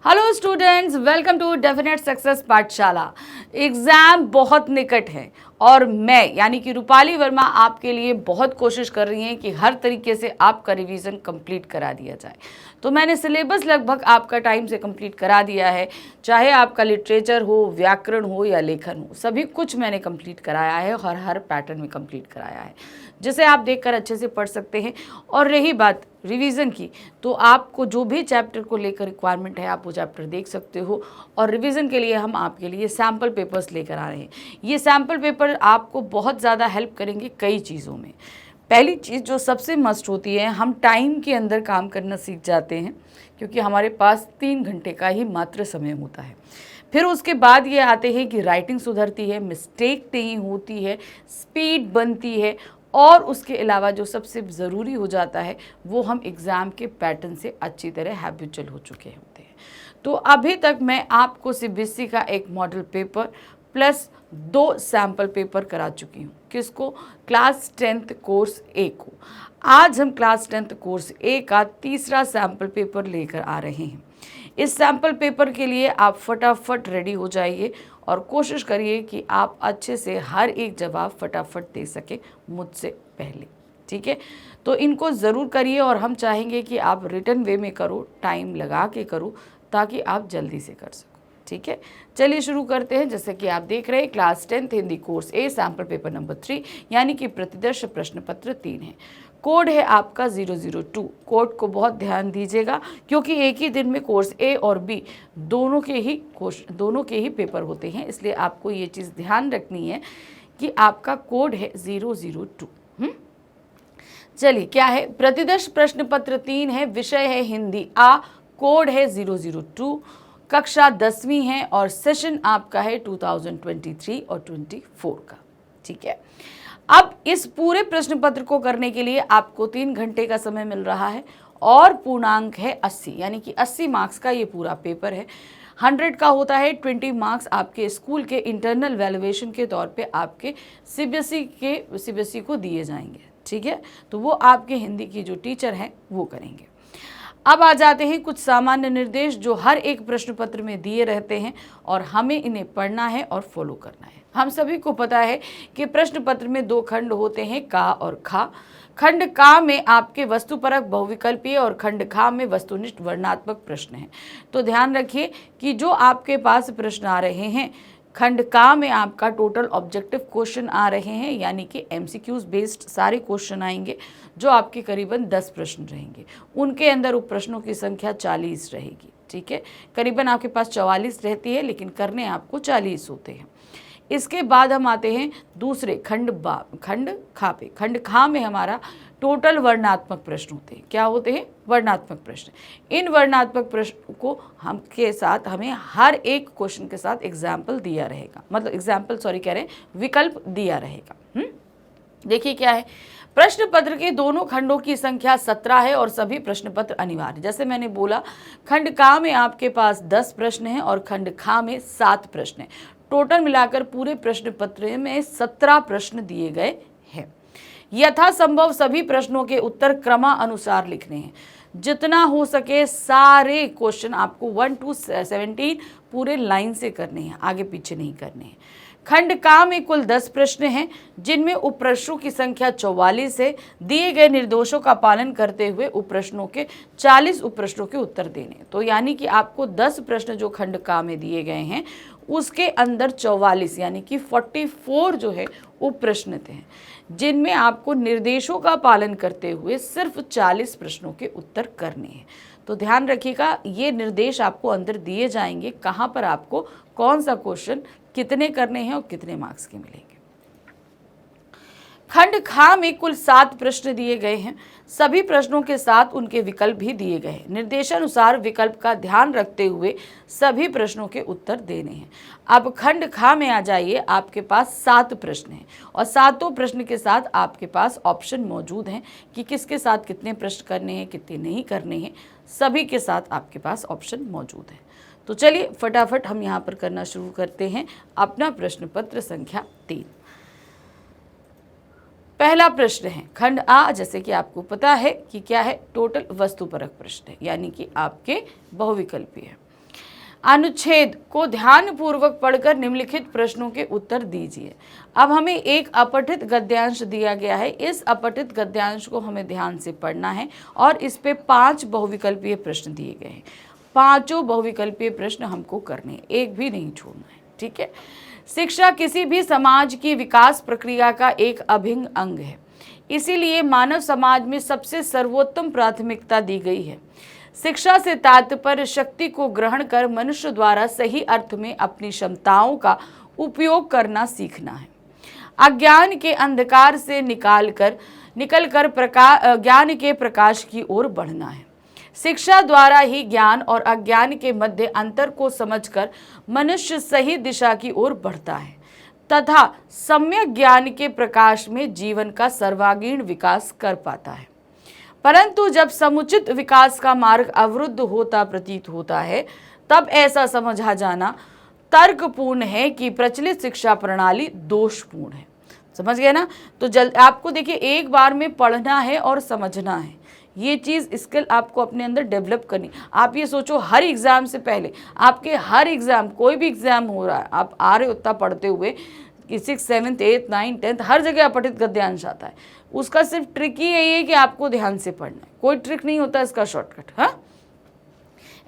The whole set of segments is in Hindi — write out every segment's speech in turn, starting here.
Hello students, welcome to definite success पाठशाला। एग्ज़ाम बहुत निकट है और मैं यानी कि रूपाली वर्मा आपके लिए बहुत कोशिश कर रही हैं कि हर तरीके से आपका रिवीजन कंप्लीट करा दिया जाए। तो मैंने सिलेबस लगभग आपका टाइम से कंप्लीट करा दिया है, चाहे आपका लिटरेचर हो, व्याकरण हो या लेखन हो, सभी कुछ मैंने कंप्लीट कराया है और हर पैटर्न में कंप्लीट कराया है, जिसे आप देखकर अच्छे से पढ़ सकते हैं। और रही बात रिवीजन की, तो आपको जो भी चैप्टर को लेकर रिक्वायरमेंट है आप वो चैप्टर देख सकते हो। और रिवीजन के लिए हम आपके लिए सैम्पल पेपर्स लेकर आ रहे हैं। ये सैम्पल पेपर आपको बहुत ज़्यादा हेल्प करेंगे कई चीज़ों में। पहली चीज़ जो सबसे मस्ट होती है, हम टाइम के अंदर काम करना सीख जाते हैं, क्योंकि हमारे पास 3 घंटे का ही मात्र समय होता है। फिर उसके बाद ये आते हैं कि राइटिंग सुधरती है, मिस्टेक नहीं होती है, स्पीड बनती है, और उसके अलावा जो सबसे ज़रूरी हो जाता है वो हम एग्ज़ाम के पैटर्न से अच्छी तरह हैबिचुअल हो चुके होते हैं। तो अभी तक मैं आपको सीबीएसई का एक model paper plus 2 sample paper करा चुकी हूँ। किसको? क्लास 10th कोर्स ए को। आज हम क्लास 10th कोर्स ए का तीसरा सैम्पल पेपर लेकर आ रहे हैं। इस सैम्पल पेपर के लिए आप फटाफट रेडी हो जाइए और कोशिश करिए कि आप अच्छे से हर एक जवाब फटाफट दे सके मुझसे पहले, ठीक है? तो इनको ज़रूर करिए और हम चाहेंगे कि आप रिटन वे में करो, टाइम लगा के करो, ताकि आप जल्दी से कर सको, ठीक है? चलिए शुरू करते हैं। जैसे कि आप देख रहे हैं, क्लास 10th हिंदी कोर्स ए सैम्पल पेपर नंबर 3 यानी कि प्रतिदर्श प्रश्न पत्र 3 है। कोड है आपका 002। कोड को बहुत ध्यान दीजिएगा, क्योंकि एक ही दिन में कोर्स ए और बी दोनों के ही पेपर होते हैं, इसलिए आपको ये चीज़ ध्यान रखनी है कि आपका कोड है 002। चलिए, क्या है? प्रतिदर्श प्रश्न पत्र 3 है, विषय है हिंदी आ, कोड है 002, कक्षा 10वीं है और सेशन आपका है 2023 और 24 का, ठीक है? अब इस पूरे प्रश्न पत्र को करने के लिए आपको 3 घंटे का समय मिल रहा है और पूर्णांक है 80, यानी कि 80 मार्क्स का ये पूरा पेपर है। 100 का होता है, 20 मार्क्स आपके स्कूल के इंटरनल वैल्यूएशन के तौर पे आपके सीबीएसई को दिए जाएंगे, ठीक है? तो वो आपके हिंदी की जो टीचर हैं वो करेंगे। अब आ जाते हैं कुछ सामान्य निर्देश जो हर एक प्रश्न पत्र में दिए रहते हैं और हमें इन्हें पढ़ना है और फॉलो करना है। हम सभी को पता है कि प्रश्न पत्र में 2 खंड होते हैं, का और खा। खंड का में आपके वस्तुपरक बहुविकल्पीय और खंड खा में वस्तुनिष्ठ वर्णनात्मक प्रश्न हैं। तो ध्यान रखिए कि जो आपके पास प्रश्न आ रहे हैं, खंड का में आपका टोटल ऑब्जेक्टिव क्वेश्चन आ रहे हैं, यानी कि एमसीक्यूज बेस्ड सारे क्वेश्चन आएंगे, जो आपके करीबन 10 प्रश्न रहेंगे। उनके अंदर उप प्रश्नों की संख्या 40 रहेगी, ठीक है? करीबन आपके पास 44 रहती है, लेकिन करने आपको 40 होते हैं। इसके बाद हम आते हैं दूसरे खंड खा पे। खंड खा में हमारा टोटल वर्णनात्मक प्रश्न होते हैं। क्या होते हैं? वर्णनात्मक प्रश्न। इन वर्णनात्मक प्रश्न को हमें हर एक क्वेश्चन के साथ एग्जाम्पल दिया रहेगा, मतलब विकल्प दिया रहेगा। देखिए क्या है, प्रश्न पत्र के दोनों खंडों की संख्या 17 है और सभी प्रश्न पत्र अनिवार्य। जैसे मैंने बोला, खंड का में आपके पास 10 प्रश्न हैं और खंड खा में 7 प्रश्न हैं। टोटल मिलाकर पूरे प्रश्न पत्र में 17 प्रश्न दिए गए हैं। यथासंभव सभी प्रश्नों के उत्तर क्रमानुसार लिखने हैं। जितना हो सके सारे क्वेश्चन आपको 1 to 17 पूरे लाइन से करने हैं, आगे पीछे नहीं करने हैं। खंड का में कुल 10 प्रश्न हैं, जिनमें उप प्रश्नों की संख्या 44 है। दिए गए निर्देशों का पालन करते हुए उप प्रश्नों के 40 उप प्रश्नों के उत्तर देने। तो यानी कि आपको 10 प्रश्न जो खंड का में दिए गए हैं, उसके अंदर 44 यानी कि 44 जो है उप प्रश्न थे, जिनमें आपको निर्देशों का पालन करते हुए सिर्फ 40 प्रश्नों के उत्तर करने हैं। तो ध्यान रखिएगा, ये निर्देश आपको अंदर दिए जाएंगे, कहाँ पर आपको कौन सा क्वेश्चन कितने करने हैं और कितने मार्क्स के मिलेंगे। खंड खा में कुल 7 प्रश्न दिए गए हैं। सभी प्रश्नों के साथ उनके विकल्प भी दिए गए हैं। निर्देशानुसार विकल्प का ध्यान रखते हुए सभी प्रश्नों के उत्तर देने हैं। अब खंड खा में आ जाइए, आपके पास 7 प्रश्न हैं और 7 प्रश्न के साथ आपके पास ऑप्शन मौजूद हैं कि किसके साथ कितने प्रश्न करने हैं, कितने नहीं करने हैं। सभी के साथ आपके पास ऑप्शन मौजूद है। तो चलिए फटाफट हम यहाँ पर करना शुरू करते हैं अपना प्रश्न पत्र संख्या 3। पहला प्रश्न है खंड आ, जैसे कि आपको पता है कि क्या है, टोटल वस्तुपरक प्रश्न है, यानी कि आपके बहुविकल्पी है। अनुच्छेद को ध्यानपूर्वक पढ़कर निम्नलिखित प्रश्नों के उत्तर दीजिए। अब हमें एक अपठित गद्यांश दिया गया है, इस अपठित गद्यांश को हमें ध्यान से पढ़ना है और इस पे 5 बहुविकल्पीय प्रश्न दिए गए हैं। 5 बहुविकल्पीय प्रश्न हमको करने हैं, एक भी नहीं छोड़ना है, ठीक है। शिक्षा किसी भी समाज की विकास प्रक्रिया का एक अभिन्न अंग है, इसीलिए मानव समाज में सबसे सर्वोत्तम प्राथमिकता दी गई है। शिक्षा से तात्पर्य शक्ति को ग्रहण कर मनुष्य द्वारा सही अर्थ में अपनी क्षमताओं का उपयोग करना सीखना है। अज्ञान के अंधकार से निकलकर ज्ञान के प्रकाश की ओर बढ़ना है। शिक्षा द्वारा ही ज्ञान और अज्ञान के मध्य अंतर को समझकर मनुष्य सही दिशा की ओर बढ़ता है तथा सम्यक ज्ञान के प्रकाश में जीवन का सर्वांगीण विकास कर पाता है। परंतु जब समुचित विकास का मार्ग अवरुद्ध होता प्रतीत होता है, तब ऐसा समझा जाना तर्कपूर्ण है कि प्रचलित शिक्षा प्रणाली दोषपूर्ण है। समझ गए ना? तो आपको देखिए, एक बार में पढ़ना है और समझना है, ये चीज़ स्किल आपको अपने अंदर डेवलप करनी। आप ये सोचो, हर एग्ज़ाम से पहले आपके हर एग्ज़ाम, कोई भी एग्ज़ाम हो रहा है, आप आ रहे उतना पढ़ते हुए कि 6, 7, 8, 9, 10 हर जगह अपठित गद्यांश आता है। उसका सिर्फ ट्रिक ही यही है कि आपको ध्यान से पढ़ना है, कोई ट्रिक नहीं होता इसका शॉर्टकट। हाँ,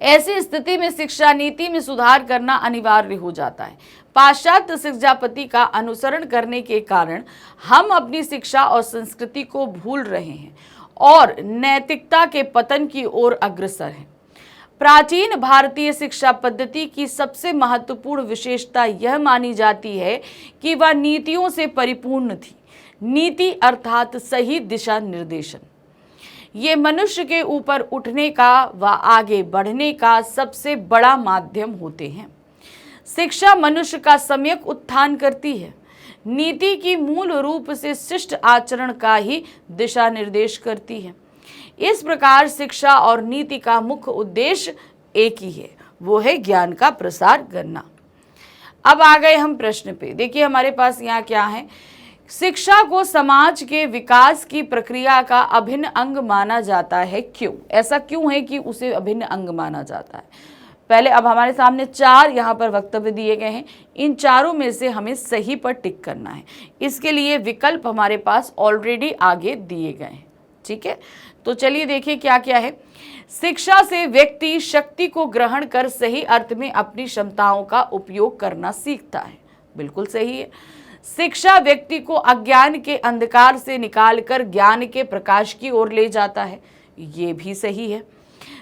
ऐसी स्थिति में शिक्षा नीति में सुधार करना अनिवार्य हो जाता है। पाश्चात्य शिक्षा पद्धति का अनुसरण करने के कारण हम अपनी शिक्षा और संस्कृति को भूल रहे हैं और नैतिकता के पतन की ओर अग्रसर हैं। प्राचीन भारतीय शिक्षा पद्धति की सबसे महत्वपूर्ण विशेषता यह मानी जाती है कि वह नीतियों से परिपूर्ण थी। नीति अर्थात सही दिशा निर्देशन, ये मनुष्य के ऊपर उठने का व आगे बढ़ने का सबसे बड़ा माध्यम होते हैं। शिक्षा मनुष्य का सम्यक उत्थान करती है। नीति की मूल रूप से शिष्ट आचरण का ही दिशा निर्देश करती है। इस प्रकार शिक्षा और नीति का मुख्य उद्देश्य एक ही है, वो है ज्ञान का प्रसार करना। अब आ गए हम प्रश्न पे। देखिए हमारे पास यहाँ क्या है, शिक्षा को समाज के विकास की प्रक्रिया का अभिन्न अंग माना जाता है। क्यों? ऐसा क्यों है कि उसे अभिन्न अंग माना जाता है? पहले अब हमारे सामने 4 यहाँ पर वक्तव्य दिए गए हैं, इन चारों में से हमें सही पर टिक करना है। इसके लिए विकल्प हमारे पास ऑलरेडी आगे दिए गए हैं, ठीक है। तो चलिए देखिए क्या क्या है। शिक्षा से व्यक्ति शक्ति को ग्रहण कर सही अर्थ में अपनी क्षमताओं का उपयोग करना सीखता है, बिल्कुल सही है। शिक्षा व्यक्ति को अज्ञान के अंधकार से निकालकर ज्ञान के प्रकाश की ओर ले जाता है, ये भी सही है।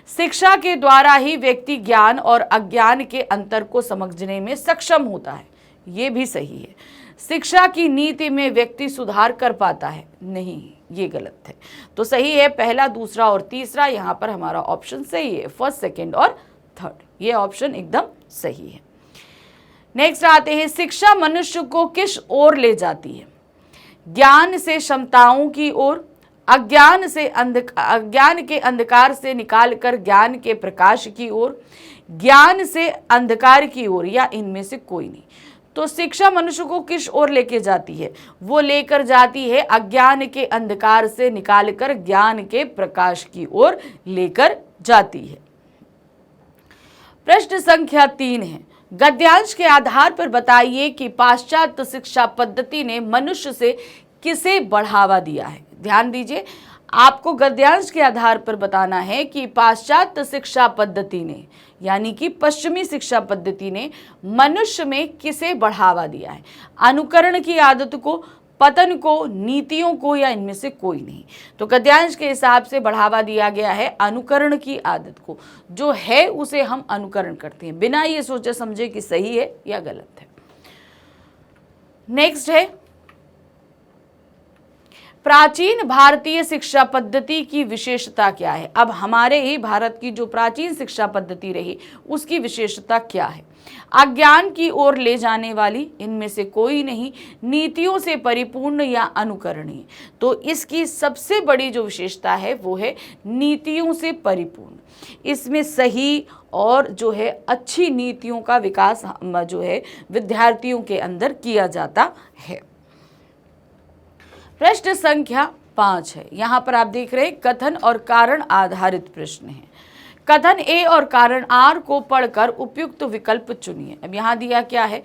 शिक्षा के द्वारा ही व्यक्ति ज्ञान और अज्ञान के अंतर को समझने में सक्षम होता है, ये भी सही है। शिक्षा की नीति में व्यक्ति सुधार कर पाता है, नहीं, ये गलत है। तो सही है पहला, दूसरा और तीसरा। यहाँ पर हमारा ऑप्शन सही है, फर्स्ट, सेकंड और थर्ड, ये ऑप्शन एकदम सही है। नेक्स्ट आते हैं, शिक्षा मनुष्य को किस ओर ले जाती है? ज्ञान से क्षमताओं की ओर, अज्ञान के अंधकार से निकालकर ज्ञान के प्रकाश की ओर, ज्ञान से अंधकार की ओर, या इनमें से कोई नहीं। तो शिक्षा मनुष्य को किस ओर लेके जाती है? वो लेकर जाती है अज्ञान के अंधकार से निकालकर ज्ञान के प्रकाश की ओर लेकर जाती है। प्रश्न संख्या 3 है, गद्यांश के आधार पर बताइए कि पाश्चात्य शिक्षा पद्धति ने मनुष्य से किसे बढ़ावा दिया है। ध्यान दीजिए, आपको गद्यांश के आधार पर बताना है कि पाश्चात्य शिक्षा पद्धति ने, यानी कि पश्चिमी शिक्षा पद्धति ने मनुष्य में किसे बढ़ावा दिया है? अनुकरण की आदत को, पतन को, नीतियों को, या इनमें से कोई नहीं। तो गद्यांश के हिसाब से बढ़ावा दिया गया है अनुकरण की आदत को, जो है उसे हम अनुकरण करते हैं बिना ये सोचे समझे कि सही है या गलत है। नेक्स्ट है, प्राचीन भारतीय शिक्षा पद्धति की विशेषता क्या है? अब हमारे ही भारत की जो प्राचीन शिक्षा पद्धति रही उसकी विशेषता क्या है? अज्ञान की ओर ले जाने वाली, इनमें से कोई नहीं, नीतियों से परिपूर्ण या अनुकरणीय। तो इसकी सबसे बड़ी जो विशेषता है वो है नीतियों से परिपूर्ण। इसमें सही और जो है अच्छी नीतियों का विकास जो है विद्यार्थियों के अंदर किया जाता है। प्रश्न संख्या 5 है, यहाँ पर आप देख रहे हैं कथन और कारण आधारित प्रश्न है। कथन ए और कारण आर को पढ़कर उपयुक्त विकल्प चुनिए। अब यहाँ दिया क्या है,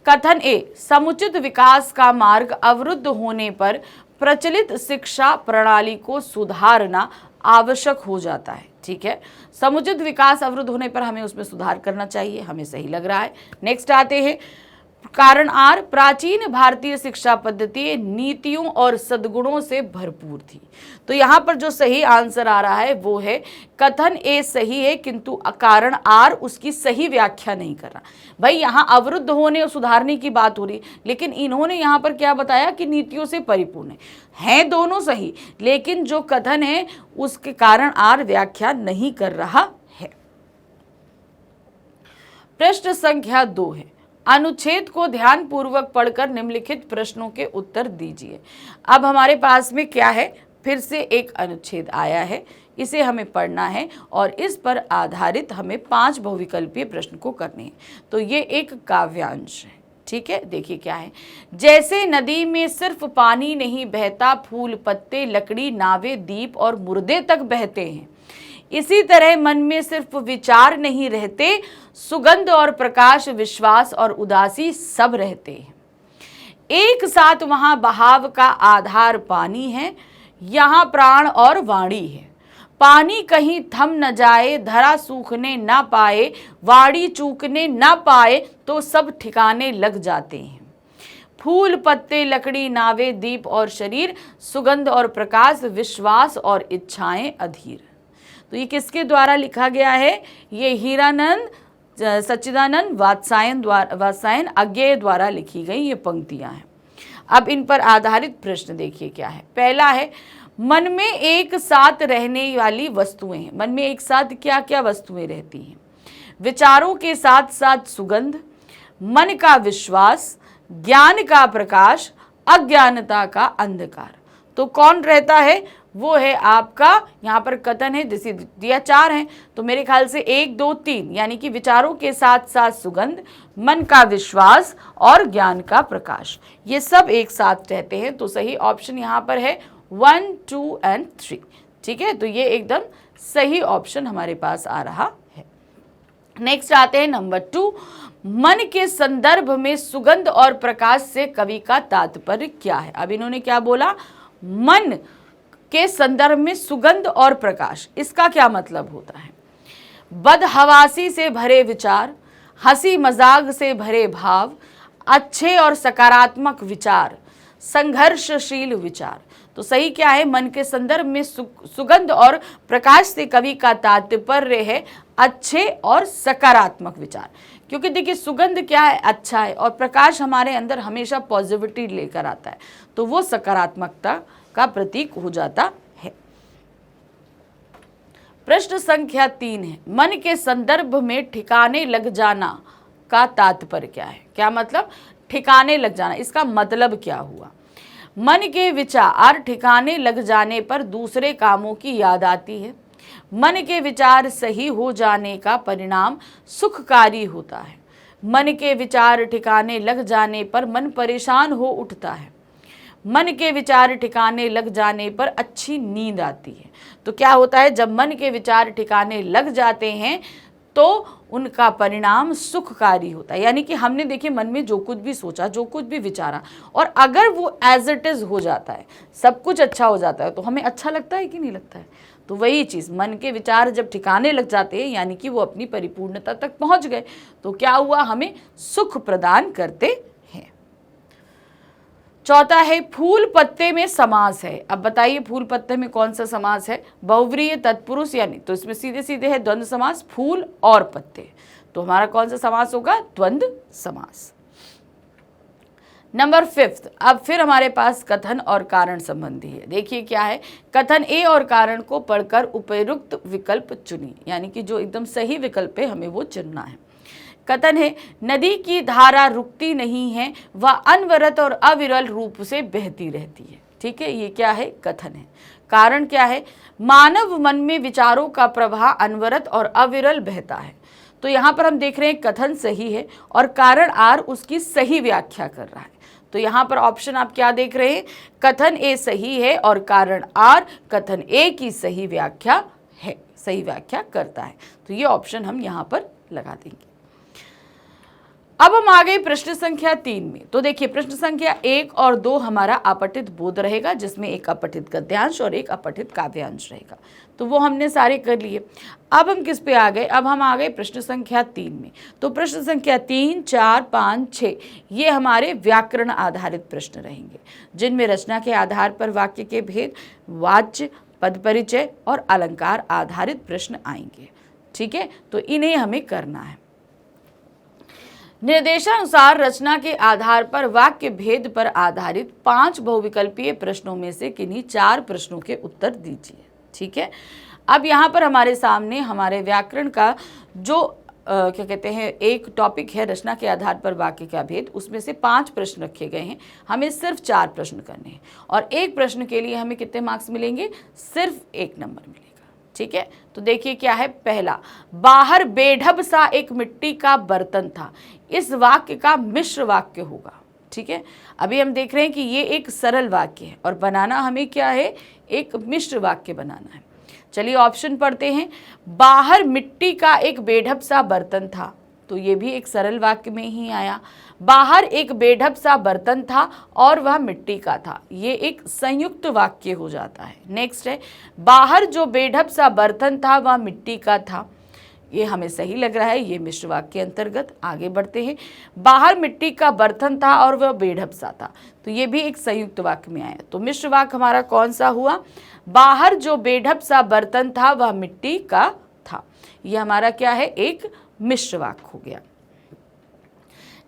कथन ए, समुचित विकास का मार्ग अवरुद्ध होने पर प्रचलित शिक्षा प्रणाली को सुधारना आवश्यक हो जाता है। ठीक है, समुचित विकास अवरुद्ध होने पर हमें उसमें सुधार करना चाहिए, हमें सही लग रहा है। नेक्स्ट आते हैं कारण आर, प्राचीन भारतीय शिक्षा पद्धति नीतियों और सद्गुणों से भरपूर थी। तो यहाँ पर जो सही आंसर आ रहा है वो है कथन ए सही है, किंतु कारण आर उसकी सही व्याख्या नहीं कर रहा। भाई यहाँ अवरुद्ध होने और सुधारने की बात हो रही, लेकिन इन्होंने यहाँ पर क्या बताया कि नीतियों से परिपूर्ण है दोनों सही, लेकिन जो कथन है उसके कारण आर व्याख्या नहीं कर रहा है। प्रश्न संख्या 2 है, अनुच्छेद को ध्यान पूर्वक पढ़कर निम्नलिखित प्रश्नों के उत्तर दीजिए। अब हमारे पास में क्या है, फिर से एक अनुच्छेद आया है, इसे हमें पढ़ना है और इस पर आधारित हमें 5 बहुविकल्पीय प्रश्न को करने हैं। तो ये एक काव्यांश है। ठीक है, देखिए क्या है, जैसे नदी में सिर्फ पानी नहीं बहता, फूल पत्ते लकड़ी नावें दीप और मुर्दे तक बहते हैं, इसी तरह मन में सिर्फ विचार नहीं रहते, सुगंध और प्रकाश विश्वास और उदासी सब रहते हैं। एक साथ वहां बहाव का आधार पानी है, यहाँ प्राण और वाणी है। पानी कहीं थम न जाए, धरा सूखने ना पाए, वाणी चूकने ना पाए तो सब ठिकाने लग जाते हैं। फूल पत्ते लकड़ी नावे दीप और शरीर, सुगंध और प्रकाश विश्वास और इच्छाएं अधीर। तो ये किसके द्वारा लिखा गया है, ये हीरानंद सच्चिदानंद वात्सायन अज्ञेय द्वारा लिखी गई ये पंक्तियां हैं। अब इन पर आधारित प्रश्न देखिए क्या है। पहला है, मन में एक साथ रहने वाली वस्तुएं हैं। मन में एक साथ क्या क्या वस्तुएं रहती हैं, विचारों के साथ साथ सुगंध, मन का विश्वास, ज्ञान का प्रकाश, अज्ञानता का अंधकार। तो कौन रहता है, वो है आपका, यहाँ पर कथन है जैसे दिया 4 हैं, तो मेरे ख्याल से 1 2 3, यानी कि विचारों के साथ साथ सुगंध, मन का विश्वास और ज्ञान का प्रकाश, ये सब एक साथ रहते हैं। तो सही ऑप्शन यहाँ पर है 1 2 और 3। ठीक है, तो ये एकदम सही ऑप्शन हमारे पास आ रहा है। नेक्स्ट आते हैं नंबर 2, मन के संदर्भ में सुगंध और प्रकाश से कवि का तात्पर्य क्या है। अब इन्होंने क्या बोला, मन के संदर्भ में सुगंध और प्रकाश, इसका क्या मतलब होता है, बदहवासी से भरे विचार, हंसी मजाक से भरे भाव, अच्छे और सकारात्मक विचार, संघर्षशील विचार। तो सही क्या है, मन के संदर्भ में सुगंध और प्रकाश से कवि का तात्पर्य है अच्छे और सकारात्मक विचार। क्योंकि देखिए सुगंध क्या है, अच्छा है, और प्रकाश हमारे अंदर हमेशा पॉजिटिविटी लेकर आता है, तो वो सकारात्मकता का प्रतीक हो जाता है। प्रश्न संख्या 3 है, मन के संदर्भ में ठिकाने लग जाना का तात्पर्य क्या है। क्या मतलब ठिकाने लग जाना, इसका मतलब क्या हुआ। मन के विचार ठिकाने लग जाने पर दूसरे कामों की याद आती है। मन के विचार सही हो जाने का परिणाम सुखकारी होता है। मन के विचार ठिकाने लग जाने पर मन परेशान हो उठता है। मन के विचार ठिकाने लग जाने पर अच्छी नींद आती है। तो क्या होता है, जब मन के विचार ठिकाने लग जाते हैं तो उनका परिणाम सुखकारी होता है। यानी कि हमने देखिए मन में जो कुछ भी सोचा, जो कुछ भी विचारा, और अगर वो एज इट इज हो जाता है, सब कुछ अच्छा हो जाता है, तो हमें अच्छा लगता है कि नहीं लगता है। तो वही चीज़, मन के विचार जब ठिकाने लग जाते हैं यानी कि वो अपनी परिपूर्णता तक पहुंच गए, तो क्या हुआ, हमें सुख प्रदान करते हैं। चौथा है, फूल पत्ते में समास है। अब बताइए फूल पत्ते में कौन सा समास है, बहुव्रीहि तत्पुरुष, यानी तो इसमें सीधे सीधे है द्वंद्व समास, फूल और पत्ते, तो हमारा कौन सा समास होगा, द्वंद्व समास। नंबर 5, अब फिर हमारे पास कथन और कारण संबंधी है। देखिए क्या है, कथन ए और कारण को पढ़कर उपयुक्त विकल्प चुनिए, यानी कि जो एकदम सही विकल्प है हमें वो चुनना है। कथन है, नदी की धारा रुकती नहीं है, वह अनवरत और अविरल रूप से बहती रहती है। ठीक है, ये क्या है, कथन है। कारण क्या है, मानव मन में विचारों का प्रवाह अनवरत और अविरल बहता है। तो यहाँ पर हम देख रहे हैं कथन सही है और कारण आर उसकी सही व्याख्या कर रहा है। तो यहाँ पर ऑप्शन आप क्या देख रहे हैं, कथन ए सही है और कारण आर कथन ए की सही व्याख्या है। सही व्याख्या करता है। तो ये ऑप्शन हम यहाँ पर लगा देंगे। अब हम आ गए प्रश्न संख्या 3 में। तो देखिए प्रश्न संख्या 1 और 2 हमारा अपठित बोध रहेगा, जिसमें एक अपठित गद्यांश और एक अपठित काव्यांश रहेगा। तो वो हमने सारे कर लिए। अब हम किस पे आ गए? अब हम आ गए प्रश्न संख्या 3 में। तो प्रश्न संख्या 3, 4, 5, 6 ये हमारे व्याकरण आधारित प्रश्न रहेंगे, जिनमें रचना के आधार पर वाक्य के भेद, वाच्य, पद परिचय और अलंकार आधारित प्रश्न आएंगे। ठीक है, तो इन्हें हमें करना है। निर्देशानुसार रचना के आधार पर वाक्य भेद पर आधारित 5 बहुविकल्पीय प्रश्नों में से किन्हीं 4 प्रश्नों के उत्तर दीजिए। ठीक है, अब यहाँ पर हमारे सामने हमारे व्याकरण का जो क्या कहते हैं एक टॉपिक है, रचना के आधार पर वाक्य का भेद, उसमें से 5 प्रश्न रखे गए हैं। हमें सिर्फ 4 प्रश्न करने हैं और एक प्रश्न के लिए हमें कितने मार्क्स मिलेंगे? सिर्फ 1 नंबर मिलेगा। ठीक है, तो देखिए क्या है। पहला, बाहर बेढब सा एक मिट्टी का बर्तन था। इस वाक्य का मिश्र वाक्य होगा। ठीक है, अभी हम देख रहे हैं कि ये एक सरल वाक्य है और बनाना हमें क्या है? एक मिश्र वाक्य बनाना है। चलिए ऑप्शन पढ़ते हैं। बाहर मिट्टी का एक बेढब सा बर्तन था, तो ये भी एक सरल वाक्य में ही आया। बाहर एक बेढब सा बर्तन था और वह मिट्टी का था, ये एक संयुक्त वाक्य हो जाता है। नेक्स्ट है, बाहर जो बेढब सा बर्तन था वह मिट्टी का था, ये हमें सही लग रहा है, ये मिश्र वाक्य के अंतर्गत। आगे बढ़ते हैं। बाहर मिट्टी का बर्तन था और वह बेढब सा था, तो ये भी एक संयुक्त वाक्य में आया। तो मिश्र वाक्य हमारा कौन सा हुआ? बाहर जो बेढब सा बर्तन था वह मिट्टी का था, ये हमारा क्या है? एक मिश्र वाक्य हो गया।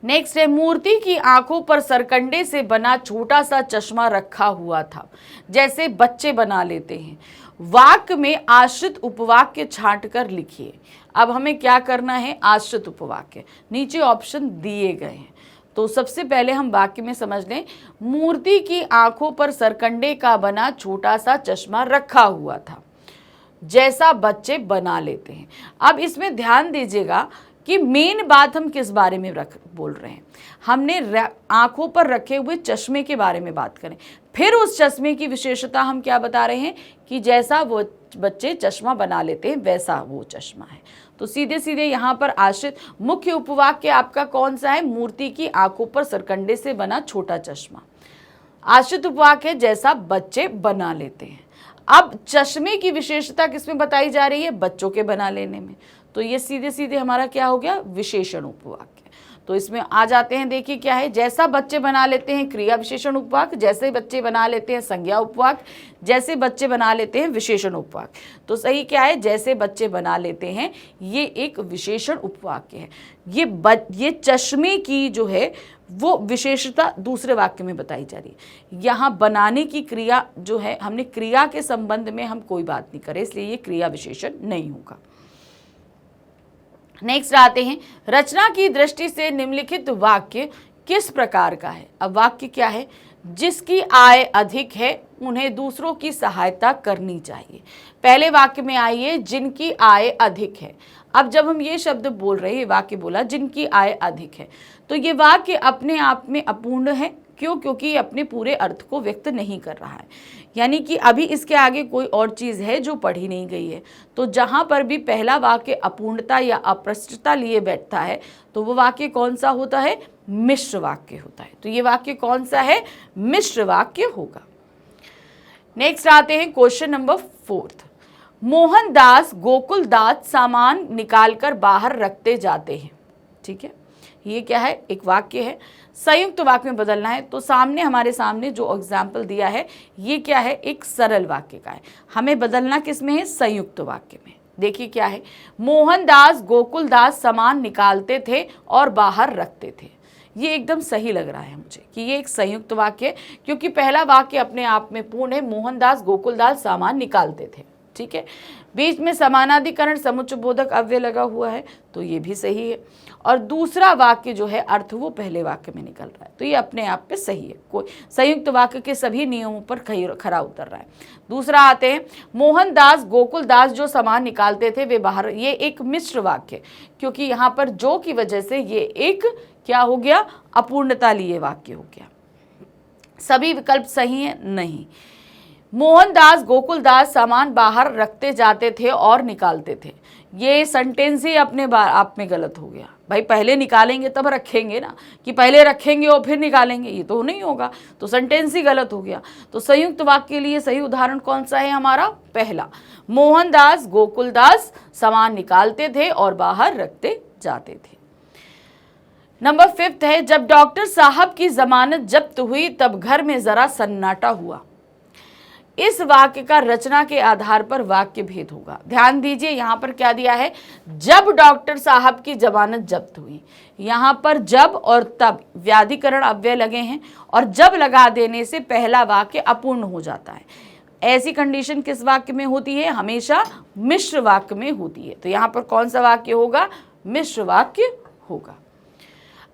नेक्स्ट है, मूर्ति की आंखों पर सरकंडे से बना छोटा सा चश्मा रखा हुआ था, जैसे बच्चे बना लेते हैं। वाक्य में आश्रित उपवाक्य छांट कर लिखिए। अब हमें क्या करना है? आश्रित उपवाक्य नीचे ऑप्शन दिए गए हैं। तो सबसे पहले हम वाक्य में समझ लें, मूर्ति की आंखों पर सरकंडे का बना छोटा सा चश्मा रखा हुआ था, जैसा बच्चे बना लेते हैं। अब इसमें ध्यान दीजिएगा कि मेन बात हम किस बारे में बोल रहे हैं। हमने आंखों पर रखे हुए चश्मे के बारे में बात करें, फिर उस चश्मे की विशेषता हम क्या बता रहे हैं कि जैसा वो बच्चे चश्मा बना लेते हैं वैसा वो चश्मा है। तो सीधे सीधे यहाँ पर आश्रित मुख्य उपवाक्य आपका कौन सा है? मूर्ति की आंखों पर सरकंडे से बना छोटा चश्मा। आश्रित उपवाक्य है जैसा बच्चे बना लेते हैं। अब चश्मे की विशेषता किसमें बताई जा रही है? बच्चों के बना लेने में। तो ये सीधे सीधे हमारा क्या हो गया? विशेषण उपवाक्य। तो इसमें आ जाते हैं, देखिए क्या है। जैसा बच्चे बना लेते हैं क्रिया विशेषण उपवाक्य, जैसे बच्चे बना लेते हैं संज्ञा उपवाक्य, जैसे बच्चे बना लेते हैं विशेषण उपवाक्य। तो सही क्या है? जैसे बच्चे बना लेते हैं, ये एक विशेषण उपवाक्य है। ये चश्मे की जो है वो विशेषता दूसरे वाक्य में बताई जा रही है। यहाँ बनाने की क्रिया जो है, हमने क्रिया के संबंध में हम कोई बात नहीं करे, इसलिए ये क्रिया विशेषण नहीं होगा। नेक्स्ट आते हैं, रचना की दृष्टि से निम्नलिखित वाक्य किस प्रकार का है? अब वाक्य क्या है? जिसकी आय अधिक है उन्हें दूसरों की सहायता करनी चाहिए। पहले वाक्य में आइए, जिनकी आय अधिक है। अब जब हम ये शब्द बोल रहे हैं, वाक्य बोला जिनकी आय अधिक है, तो ये वाक्य अपने आप में अपूर्ण है। क्यों? क्योंकि ये अपने पूरे अर्थ को व्यक्त नहीं कर रहा है, यानी कि अभी इसके आगे कोई और चीज़ है जो पढ़ी नहीं गई है। तो जहाँ पर भी पहला वाक्य अपूर्णता या अप्रष्टता लिए बैठता है, तो वो वाक्य कौन सा होता है? मिश्र वाक्य होता है। तो ये वाक्य कौन सा है? मिश्र वाक्य होगा। नेक्स्ट आते हैं क्वेश्चन नंबर 4। मोहनदास गोकुलदास सामान निकालकर बाहर रखते जाते हैं। ठीक है, ये क्या है? एक वाक्य है, संयुक्त वाक्य में बदलना है। तो हमारे सामने जो एग्जाम्पल दिया है, ये क्या है? एक सरल वाक्य का है। हमें बदलना किस में है? संयुक्त वाक्य में। देखिए क्या है, मोहनदास गोकुलदास सामान निकालते थे और बाहर रखते थे। ये एकदम सही लग रहा है मुझे कि ये एक संयुक्त वाक्य है, क्योंकि पहला वाक्य अपने आप में पूर्ण है। मोहनदास गोकुलदास सामान निकालते थे। ठीक है, बीच में समानाधिकरण समुच्चयबोधक अव्यय लगा हुआ है, तो ये भी सही है। और दूसरा वाक्य जो है अर्थ वो पहले वाक्य में निकल रहा है, तो ये अपने आप पे सही है। कोई संयुक्त वाक्य के सभी नियमों पर खरा उतर रहा है। दूसरा आते हैं, मोहनदास गोकुलदास जो सामान निकालते थे वे बाहर। ये एक मिश्र वाक्य, क्योंकि यहाँ पर जो की वजह से ये एक क्या हो गया? अपूर्णता लिए वाक्य हो गया। सभी विकल्प सही है? नहीं। मोहनदास गोकुलदास सामान बाहर रखते जाते थे और निकालते थे। ये सेंटेंस ही अपने आप में गलत हो गया। भाई पहले निकालेंगे तब रखेंगे ना, कि पहले रखेंगे और फिर निकालेंगे, ये तो नहीं होगा, तो सेंटेंस ही गलत हो गया। तो संयुक्त वाक्य के लिए सही उदाहरण कौन सा है हमारा? पहला, मोहनदास गोकुलदास सामान निकालते थे और बाहर रखते जाते थे। नंबर 5 है, जब डॉक्टर साहब की जमानत जब्त हुई तब घर में जरा सन्नाटा हुआ। इस वाक्य का रचना के आधार पर वाक्य भेद होगा। ध्यान दीजिए, यहां पर क्या दिया है? जब डॉक्टर साहब की जमानत जब्त हुई। यहां पर जब और तब व्याधिकरण अव्यय लगे हैं और जब लगा देने से पहला वाक्य अपूर्ण हो जाता है। ऐसी कंडीशन किस वाक्य में होती है? हमेशा मिश्र वाक्य में होती है। तो यहां पर कौन सा वाक्य होगा? मिश्र वाक्य होगा।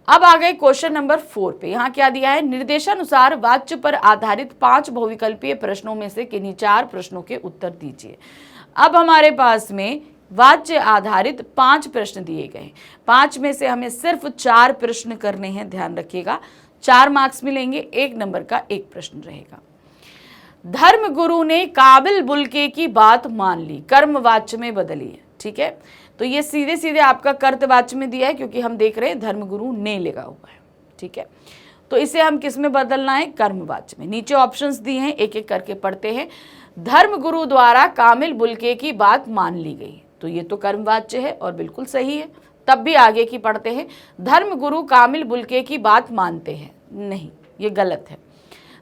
अब आ गए क्वेश्चन नंबर 4 पे। यहाँ क्या दिया है? निर्देशानुसार वाच्य पर आधारित 5 बहुविकल्पीय प्रश्नों में से किन्हीं 4 प्रश्नों के उत्तर दीजिए। अब हमारे पास में वाच्य आधारित 5 प्रश्न दिए गए। 5 में से हमें सिर्फ 4 प्रश्न करने हैं, ध्यान रखिएगा। 4 मार्क्स मिलेंगे, 1 नंबर का 1 प्रश्न रहेगा। धर्मगुरु ने काबिल बुल्के की बात मान ली, कर्मवाच्य में बदली है। ठीक है, तो ये सीधे सीधे आपका कर्तवाच्य में दिया है, क्योंकि हम देख रहे हैं धर्मगुरु ने लगा हुआ है। ठीक है, तो इसे हम किस में बदलना है? कर्मवाच्य में। नीचे ऑप्शंस दिए हैं, एक एक करके पढ़ते हैं। धर्मगुरु द्वारा कामिल बुल्के की बात मान ली गई, तो ये तो कर्मवाच्य है और बिल्कुल सही है। तब भी आगे की पढ़ते हैं। धर्मगुरु कामिल बुल्के की बात मानते हैं, नहीं, ये गलत है।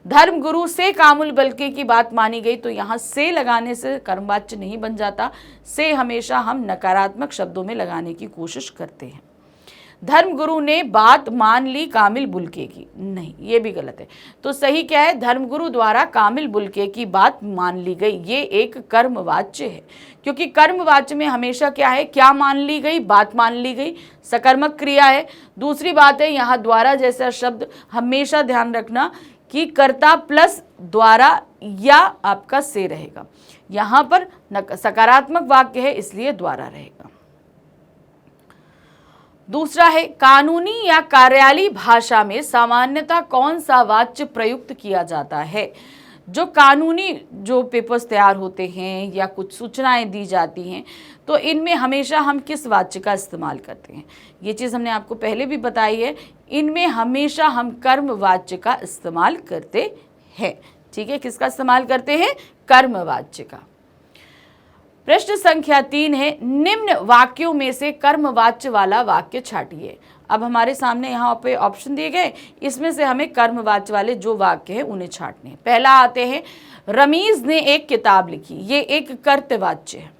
धर्मगुरु से कामिल बुल्के की बात मानी गई, तो यहाँ से लगाने से कर्मवाच्य नहीं बन जाता। से हमेशा हम नकारात्मक शब्दों में लगाने की कोशिश करते हैं। धर्मगुरु ने बात मान ली कामिल बुल्के की, नहीं, ये भी गलत है। तो सही क्या है? धर्मगुरु द्वारा कामिल बुल्के की बात मान ली गई, ये एक कर्मवाच्य है। क्योंकि कर्मवाच्य में हमेशा क्या है? क्या मान ली गई? बात मान ली गई, सकर्मक क्रिया है। दूसरी बात है, यहाँ द्वारा जैसा शब्द हमेशा ध्यान रखना कि कर्ता प्लस द्वारा या आपका से रहेगा। यहां पर सकारात्मक वाक्य है, इसलिए द्वारा रहेगा। दूसरा है, कानूनी या कार्यालयी भाषा में सामान्यतः कौन सा वाच्य प्रयुक्त किया जाता है? जो कानूनी जो पेपर्स तैयार होते हैं या कुछ सूचनाएं दी जाती हैं, तो इनमें हमेशा हम किस वाच्य का इस्तेमाल करते हैं? ये चीज़ हमने आपको पहले भी बताई है। इनमें हमेशा हम कर्म वाच्य का इस्तेमाल करते हैं। ठीक है, किसका इस्तेमाल करते हैं? कर्म वाच्य का। प्रश्न संख्या 3 है, निम्न वाक्यों में से कर्मवाच्य वाला वाक्य छांटिए। अब हमारे सामने यहाँ पे ऑप्शन दिए गए, इसमें से हमें कर्मवाच्य वाले जो वाक्य हैं उन्हें छांटने हैं। पहला आते हैं, रमीज ने एक किताब लिखी, ये एक कर्तवाच्य है,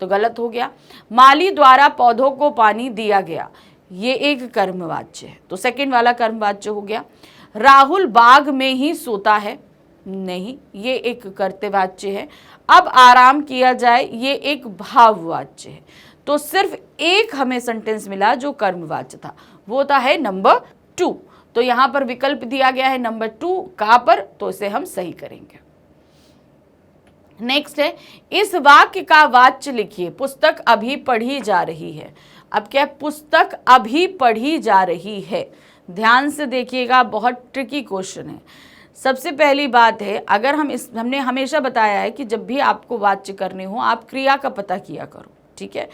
तो गलत हो गया। माली द्वारा पौधों को पानी दिया गया, ये एक कर्मवाच्य है, तो सेकंड वाला कर्मवाच्य हो गया। राहुल बाग में ही सोता है, नहीं, ये एक कर्तवाच्य है। अब आराम किया जाए, ये एक भाववाच्य है। तो सिर्फ एक हमें सेंटेंस मिला जो कर्मवाच्य था, वो था है नंबर 2। तो यहां पर विकल्प दिया गया है नंबर 2 का पर, तो इसे हम सही करेंगे। नेक्स्ट है, इस वाक्य का वाच्य लिखिए, पुस्तक अभी पढ़ी जा रही है। अब क्या, पुस्तक अभी पढ़ी जा रही है। ध्यान से देखिएगा, बहुत ट्रिकी क्वेश्चन है। सबसे पहली बात है, अगर हमने हमेशा बताया है कि जब भी आपको वाच्य करने हो आप क्रिया का पता किया करो। ठीक है,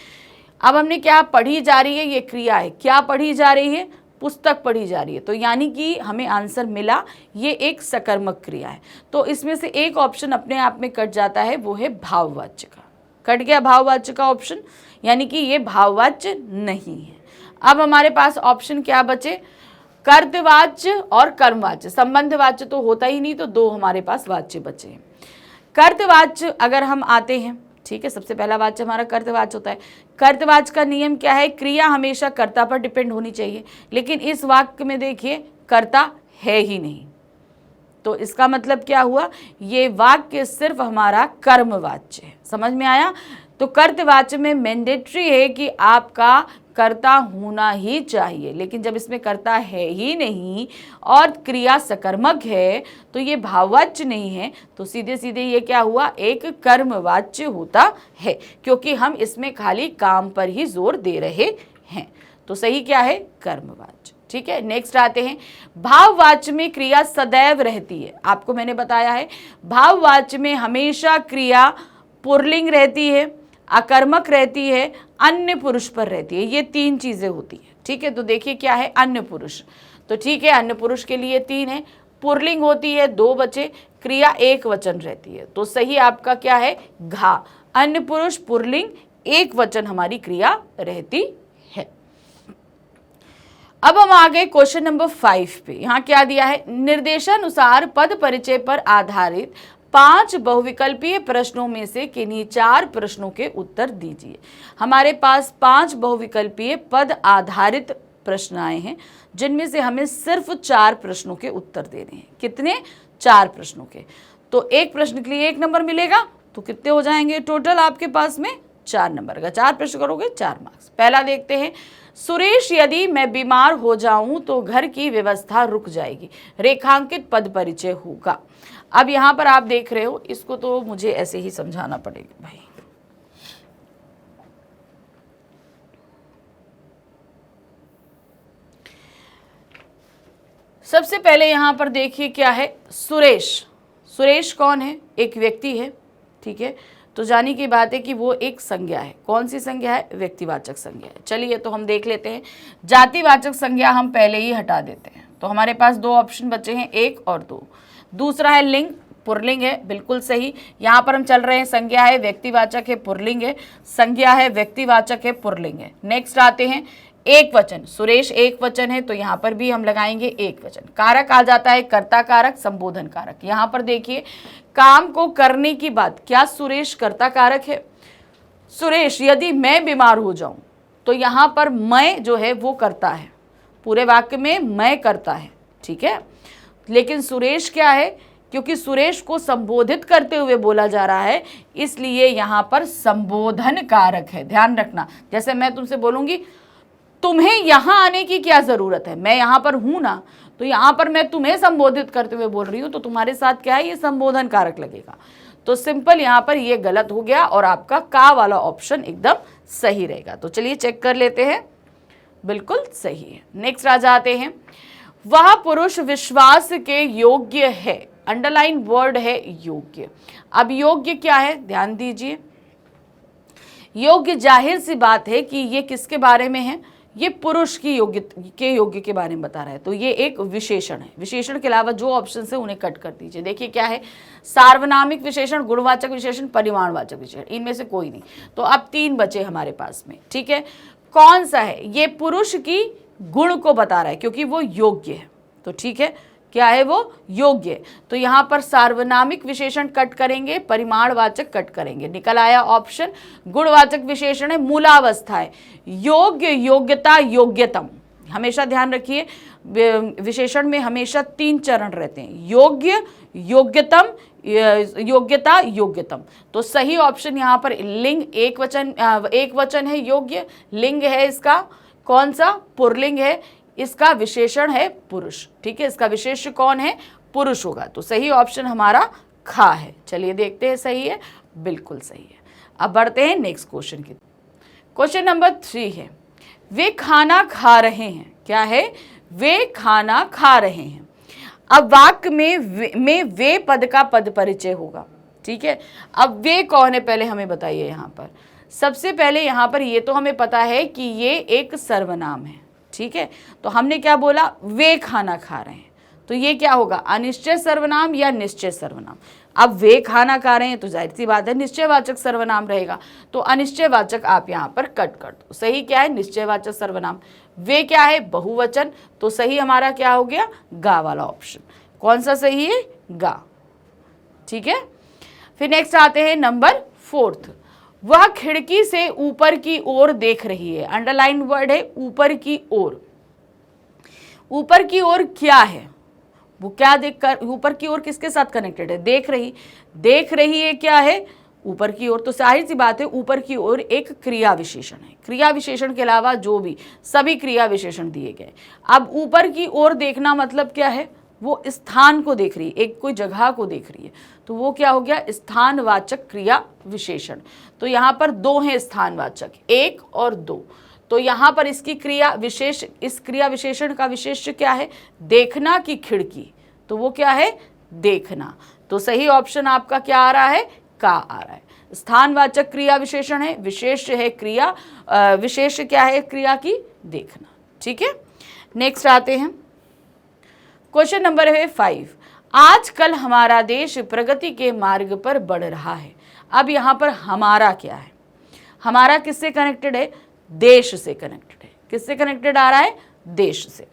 अब हमने क्या, पढ़ी जा रही है, ये क्रिया है। क्या पढ़ी जा रही है? पुस्तक पढ़ी जा रही है, तो यानी कि हमें आंसर मिला, ये एक सकर्मक क्रिया है। तो इसमें से एक ऑप्शन अपने आप में कट जाता है, वो है भाववाच्य का। कट गया भाववाच्य का ऑप्शन, यानी कि ये भाववाच्य नहीं है। अब हमारे पास ऑप्शन क्या बचे? कर्तवाच्य और कर्मवाच्य। संबंधवाच्य तो होता ही नहीं, तो 2 हमारे पास वाच्य बचे हैं। कर्तवाच्य अगर हम आते हैं, ठीक है, सबसे पहला वाच्य हमारा कर्तवाच्य होता है। कर्तवाच्य का नियम क्या है? क्रिया हमेशा कर्ता पर डिपेंड होनी चाहिए, लेकिन इस वाक्य में देखिए कर्ता है ही नहीं, तो इसका मतलब क्या हुआ? ये वाक्य सिर्फ हमारा कर्मवाच्य है। समझ में आया? तो कर्तवाच्य में मैंडेटरी है कि आपका कर्ता होना ही चाहिए, लेकिन जब इसमें कर्ता है ही नहीं और क्रिया सकर्मक है, तो ये भाववाच्य नहीं है, तो सीधे सीधे ये क्या हुआ? एक कर्मवाच्य होता है, क्योंकि हम इसमें खाली काम पर ही जोर दे रहे हैं। तो सही क्या है? कर्मवाच्य। ठीक है। नेक्स्ट आते हैं, भाववाच्य में क्रिया सदैव रहती है। आपको मैंने बताया है भाववाच्य में हमेशा क्रिया पुल्लिंग रहती है, अकर्मक रहती है, अन्य पुरुष पर रहती है। ये 3 चीजें होती है, ठीक है। तो देखिए क्या है, अन्य पुरुष। तो ठीक है, अन्य पुरुष के लिए 3 है, पुल्लिंग होती है 2 बचे, क्रिया 1 वचन रहती है। तो सही आपका क्या है, घा। अन्य पुरुष पुल्लिंग 1 वचन हमारी क्रिया रहती है। अब हम आ गए क्वेश्चन नंबर 5 पे। यहाँ क्या दिया है, निर्देशानुसार पद परिचय पर आधारित 5 बहुविकल्पीय प्रश्नों में से किन्हीं 4 प्रश्नों के उत्तर दीजिए। हमारे पास 5 बहुविकल्पीय पद आधारित प्रश्न आए हैं, जिनमें से हमें सिर्फ 4 प्रश्नों के उत्तर देने हैं। कितने, 4 प्रश्नों के। तो एक प्रश्न के लिए 1 नंबर मिलेगा, तो कितने हो जाएंगे टोटल आपके पास में, 4 नंबर का। 4 प्रश्न करोगे 4 मार्क्स। पहला देखते हैं, सुरेश यदि मैं बीमार हो जाऊं तो घर की व्यवस्था रुक जाएगी, रेखांकित पद परिचय होगा। अब यहां पर आप देख रहे हो, इसको तो मुझे ऐसे ही समझाना पड़ेगा भाई। सबसे पहले यहां पर देखिए क्या है, सुरेश। सुरेश कौन है, एक व्यक्ति है, ठीक है। तो जानी की बात है कि वो एक संज्ञा है। कौन सी संज्ञा है, व्यक्तिवाचक संज्ञा है। चलिए तो हम देख लेते हैं, जातिवाचक संज्ञा हम पहले ही हटा देते हैं। तो हमारे पास 2 ऑप्शन बचे हैं, 1 और 2। दूसरा है लिंग, पुल्लिंग है, बिल्कुल सही। यहाँ पर हम चल रहे हैं, संज्ञा है, व्यक्तिवाचक है, पुल्लिंग है, संज्ञा है, व्यक्तिवाचक है, पुल्लिंग है। नेक्स्ट आते हैं, 1 वचन, सुरेश 1 वचन है, तो यहाँ पर भी हम लगाएंगे 1 वचन। कारक आ जाता है, कर्ता कारक, संबोधन कारक। यहाँ पर देखिए, काम को करने की बात, क्या सुरेश कर्ता कारक है। सुरेश यदि मैं बीमार हो जाऊं, तो यहाँ पर मैं जो है वो करता है, पूरे वाक्य में मैं करता है, ठीक है। लेकिन सुरेश क्या है, क्योंकि सुरेश को संबोधित करते हुए बोला जा रहा है, इसलिए यहाँ पर संबोधन कारक है। ध्यान रखना, जैसे मैं तुमसे बोलूंगी तुम्हें यहाँ आने की क्या जरूरत है, मैं यहाँ पर हूं ना, तो यहाँ पर मैं तुम्हें संबोधित करते हुए बोल रही हूँ, तो तुम्हारे साथ क्या है, ये संबोधन कारक लगेगा। तो सिंपल यहाँ पर ये गलत हो गया और आपका का वाला ऑप्शन एकदम सही रहेगा। तो चलिए चेक कर लेते हैं, बिल्कुल सही है। नेक्स्ट आ जाते हैं, वह पुरुष विश्वास के योग्य है। अंडरलाइन वर्ड है योग्य। अब योग्य क्या है, ध्यान दीजिए। योग्य जाहिर सी बात है कि ये किसके बारे में है, ये पुरुष की योग्य के बारे में बता रहा है। तो ये एक विशेषण है। विशेषण के अलावा जो ऑप्शन है उन्हें कट कर दीजिए। देखिए क्या है, सार्वनामिक विशेषण, गुणवाचक विशेषण, परिमाणवाचक विशेषण, इनमें से कोई नहीं। तो अब 3 बचे हमारे पास में, ठीक है। कौन सा है, ये पुरुष की गुण को बता रहा है क्योंकि वो योग्य है। तो ठीक है, क्या है वो, योग्य। तो यहाँ पर सार्वनामिक विशेषण कट करेंगे, परिमाणवाचक कट करेंगे। निकल आया ऑप्शन, गुणवाचक विशेषण है मूलावस्था है, योग्य, योग्यता, योग्यतम। हमेशा ध्यान रखिए, विशेषण में हमेशा 3 चरण रहते हैं, योग्य, योग्यतम, योग्यता, योग्यतम। तो सही ऑप्शन यहाँ पर लिंग, एक वचन है योग्य, लिंग है इसका कौन सा, पुल्लिंग है, इसका विशेषण है पुरुष, ठीक है। इसका विशेष्य कौन है, पुरुष होगा। तो सही ऑप्शन हमारा खा है। चलिए देखते हैं, सही है, बिल्कुल सही है। अब बढ़ते हैं नेक्स्ट क्वेश्चन की। क्वेश्चन नंबर 3 है, वे खाना खा रहे हैं। क्या है, वे खाना खा रहे हैं। अब वाक्य में वे पद का पद परिचय होगा, ठीक है। अब वे कौन है पहले हमें बताइए। यहाँ पर सबसे पहले यहाँ पर ये तो हमें पता है कि ये एक सर्वनाम है, ठीक है। तो हमने क्या बोला, वे खाना खा रहे हैं, तो ये क्या होगा, अनिश्चय सर्वनाम या निश्चय सर्वनाम। अब वे खाना खा रहे हैं तो जाहिर सी बात है निश्चयवाचक सर्वनाम रहेगा। तो अनिश्चयवाचक आप यहाँ पर कट कर दो। सही क्या है, निश्चयवाचक सर्वनाम। वे क्या है, बहुवचन। तो सही हमारा क्या हो गया, गा वाला ऑप्शन। कौन सा सही है, गा, ठीक है। फिर नेक्स्ट आते हैं नंबर 4। वह खिड़की से ऊपर की ओर देख रही है। अंडरलाइन वर्ड है ऊपर की ओर। ऊपर की ओर क्या है, वो क्या देखकर, ऊपर की ओर किसके साथ कनेक्टेड है, देख रही है क्या है, ऊपर की ओर। तो जाहिर सी बात है ऊपर की ओर एक क्रिया विशेषण है। क्रिया विशेषण के अलावा जो भी सभी क्रिया विशेषण दिए गए। अब ऊपर की ओर देखना मतलब क्या है, वो स्थान को देख रही है, एक कोई जगह को देख रही है। तो वो क्या हो गया, स्थानवाचक क्रिया विशेषण। तो यहाँ पर 2 हैं स्थानवाचक, 1 और 2। तो यहाँ पर इसकी क्रिया विशेष, इस क्रिया विशेषण का विशेष्य क्या है? देखना की खिड़की, तो वो क्या है? देखना। तो सही ऑप्शन आपका क्या आ रहा है? का आ रहा है। स्थानवाचक क्रिया विशेषण है, विशेष्य है क्रिया, विशेष्य क्या है क्रिया की? देखना। ठीक है, नेक्स्ट आते हैं, क्वेश्चन नंबर है 5। आजकल हमारा देश प्रगति के मार्ग पर बढ़ रहा है। अब यहाँ पर हमारा क्या है? हमारा किससे कनेक्टेड है? देश से कनेक्टेड है। किससे कनेक्टेड आ रहा है? देश से।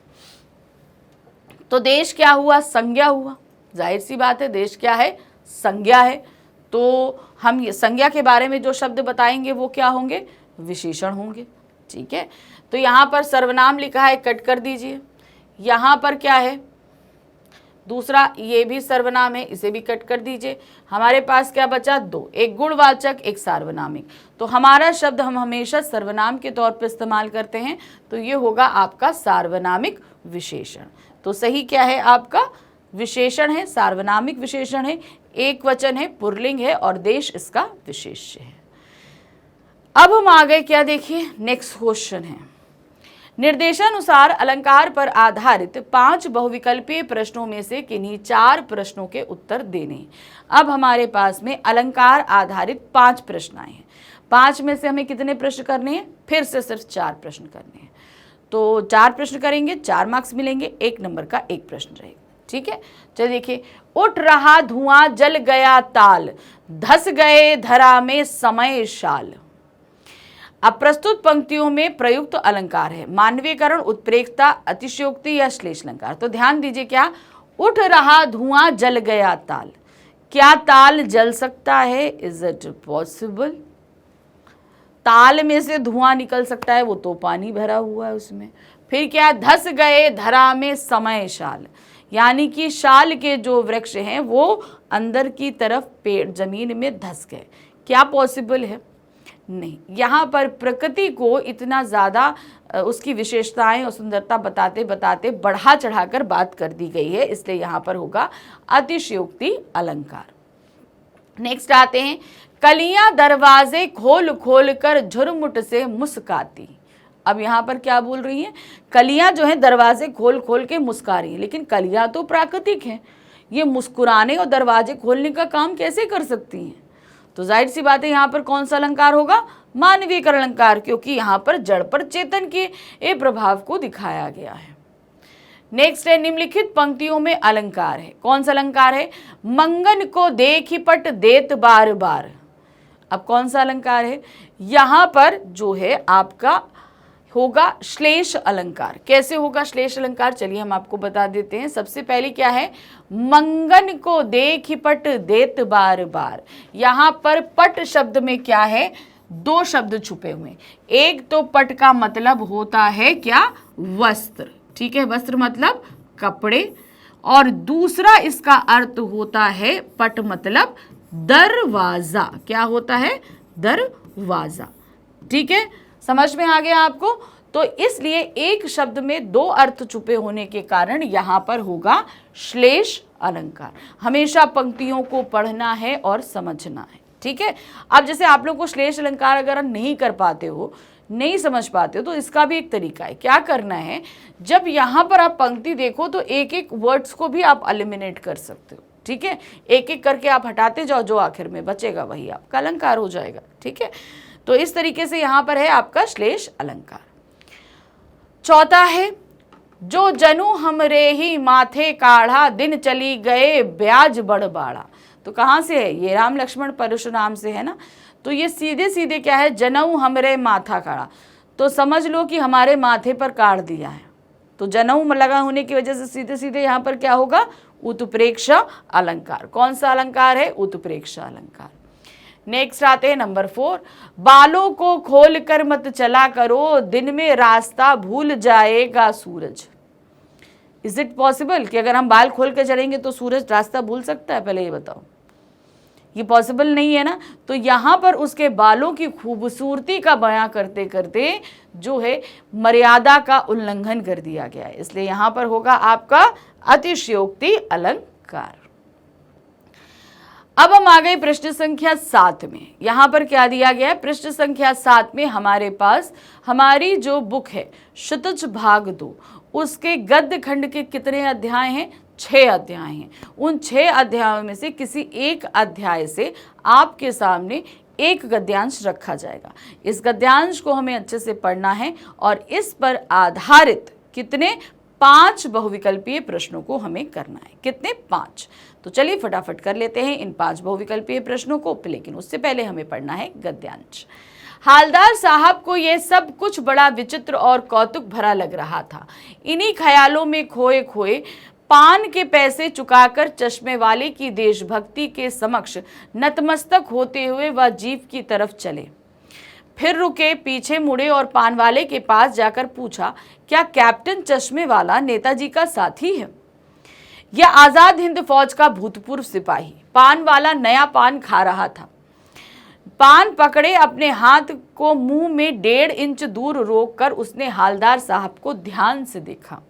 तो देश क्या हुआ? संज्ञा हुआ। जाहिर सी बात है, देश क्या है? संज्ञा है। तो हम ये संज्ञा के बारे में जो शब्द बताएंगे वो क्या होंगे? विशेषण होंगे। ठीक है, तो यहाँ पर सर्वनाम लिखा है, कट कर दीजिए। यहाँ पर क्या है? दूसरा, ये भी सर्वनाम है, इसे भी कट कर दीजिए। हमारे पास क्या बचा? 2, एक गुणवाचक, एक सार्वनामिक। तो हमारा शब्द हम हमेशा सर्वनाम के तौर पर इस्तेमाल करते हैं, तो ये होगा आपका सार्वनामिक विशेषण। तो सही क्या है आपका? विशेषण है, सार्वनामिक विशेषण है, एक वचन है, पुल्लिंग है और देश इसका विशेष्य है। अब हम आ गए क्या? देखिए नेक्स्ट क्वेश्चन है, निर्देशानुसार अलंकार पर आधारित 5 बहुविकल्पीय प्रश्नों में से किन्हीं 4 प्रश्नों के उत्तर देने। अब हमारे पास में अलंकार आधारित 5 प्रश्न आए हैं। 5 में से हमें कितने प्रश्न करने हैं? फिर से सिर्फ 4 प्रश्न करने हैं। तो 4 प्रश्न करेंगे, 4 मार्क्स मिलेंगे, 1 नंबर का 1 प्रश्न रहेगा। ठीक है, चलिए देखिए, उठ रहा धुआं जल गया ताल, धस गए धरा में समय शाल। अब प्रस्तुत पंक्तियों में प्रयुक्त अलंकार है मानवीकरण, उत्प्रेक्षता, अतिशयोक्ति या श्लेष अलंकार। तो ध्यान दीजिए, क्या? उठ रहा धुआं जल गया ताल। क्या ताल जल सकता है? Is it possible? ताल में से धुआं निकल सकता है? वो तो पानी भरा हुआ है उसमें। फिर क्या? धस गए धरा में समय शाल, यानी कि शाल के जो वृक्ष हैं वो अंदर की तरफ पेड़ जमीन में धस गए। क्या पॉसिबल है? नहीं। यहाँ पर प्रकृति को इतना ज़्यादा उसकी विशेषताएं और सुंदरता बताते बताते बढ़ा चढ़ाकर बात कर दी गई है, इसलिए यहाँ पर होगा अतिशयोक्ति अलंकार। नेक्स्ट आते हैं, कलियां दरवाजे खोल खोल कर झुरमुट से मुस्काती। अब यहाँ पर क्या बोल रही हैं? कलियां जो हैं दरवाजे खोल खोल के मुस्का रही हैं, लेकिन कलियां तो प्राकृतिक हैं, ये मुस्कुराने और दरवाजे खोलने का काम कैसे कर सकती हैं? तो जाहिर सी बात है यहाँ पर कौन सा अलंकार होगा? मानवीकरण अलंकार, क्योंकि यहाँ पर जड़ पर चेतन के प्रभाव को दिखाया गया है। नेक्स्ट है, निम्नलिखित पंक्तियों में अलंकार है। कौन सा अलंकार है? मंगन को देख पट देत बार बार। अब कौन सा अलंकार है? यहाँ पर जो है आपका होगा श्लेष अलंकार। कैसे होगा श्लेष अलंकार? चलिए हम आपको बता देते हैं। सबसे पहले क्या है? मंगन को देख पट देत बार बार। यहाँ पर पट शब्द में क्या है? 2 शब्द छुपे हुए। एक तो पट का मतलब होता है क्या? वस्त्र। ठीक है, वस्त्र मतलब कपड़े। और दूसरा इसका अर्थ होता है पट मतलब दरवाजा। क्या होता है? दरवाजा। ठीक है, समझ में आ गया आपको? तो इसलिए एक शब्द में 2 अर्थ छुपे होने के कारण यहाँ पर होगा श्लेष अलंकार। हमेशा पंक्तियों को पढ़ना है और समझना है। ठीक है, अब जैसे आप लोग को श्लेष अलंकार अगर नहीं कर पाते हो, नहीं समझ पाते हो, तो इसका भी एक तरीका है। क्या करना है? जब यहाँ पर आप पंक्ति देखो तो एक एक वर्ड्स को भी आप एलिमिनेट कर सकते हो। ठीक है, एक एक करके आप हटाते जाओ, जो आखिर में बचेगा वही आपका अलंकार हो जाएगा। ठीक है, तो इस तरीके से यहाँ पर है आपका श्लेष अलंकार। चौथा है, जो जनु हमरे ही माथे काढ़ा, दिन चली गए ब्याज बढ़ बाड़ा। तो कहाँ से है? ये राम लक्ष्मण परशुराम से है ना। तो ये सीधे सीधे क्या है? जनऊ हमरे माथा काढ़ा। तो समझ लो कि हमारे माथे पर काढ़ दिया है। तो जनऊ लगा होने की वजह से सीधे सीधे यहाँ पर क्या होगा? उत्प्रेक्ष अलंकार। कौन सा अलंकार है? उत्प्रेक्ष अलंकार। नेक्स्ट आते हैं नंबर 4, बालों को खोल कर मत चला करो, दिन में रास्ता भूल जाएगा सूरज। इज इट पॉसिबल कि अगर हम बाल खोल कर चलेंगे तो सूरज रास्ता भूल सकता है? पहले ये बताओ, ये पॉसिबल नहीं है ना। तो यहाँ पर उसके बालों की खूबसूरती का बयां करते करते जो है मर्यादा का उल्लंघन कर दिया गया है, इसलिए यहाँ पर होगा आपका अतिशयोक्ति अलंकार। अब हम आ गए पृष्ठ संख्या 7 में। यहाँ पर क्या दिया गया है, पृष्ठ संख्या 7 में हमारे पास हमारी जो बुक है क्षितिज भाग 2, उसके गद्य खंड के कितने अध्याय हैं, 6 अध्याय हैं। उन 6 अध्यायों में से किसी एक अध्याय से आपके सामने एक गद्यांश रखा जाएगा। इस गद्यांश को हमें अच्छे से पढ़ना है और इस पर आधारित कितने 5 बहुविकल्पीय प्रश्नों को हमें करना है। कितने, 5। तो चलिए फटाफट कर लेते हैं इन 5 बहुविकल्पीय प्रश्नों को, लेकिन उससे पहले हमें पढ़ना है गद्यांश। हालदार साहब को यह सब कुछ बड़ा विचित्र और कौतुक भरा लग रहा था। इन्हीं ख्यालों में खोए खोए पान के पैसे चुकाकर चश्मे वाले की देशभक्ति के समक्ष नतमस्तक होते हुए वह जीप की तरफ चले। फिर रुके, पीछे मुड़े और पान वाले के पास जाकर पूछा, क्या कैप्टन चश्मे वाला नेताजी का साथी है या आजाद हिंद फौज का भूतपूर्व सिपाही? पान वाला नया पान खा रहा था। पान पकड़े अपने हाथ को मुंह में 1.5 इंच दूर रोककर उसने हालदार साहब को ध्यान से देखा।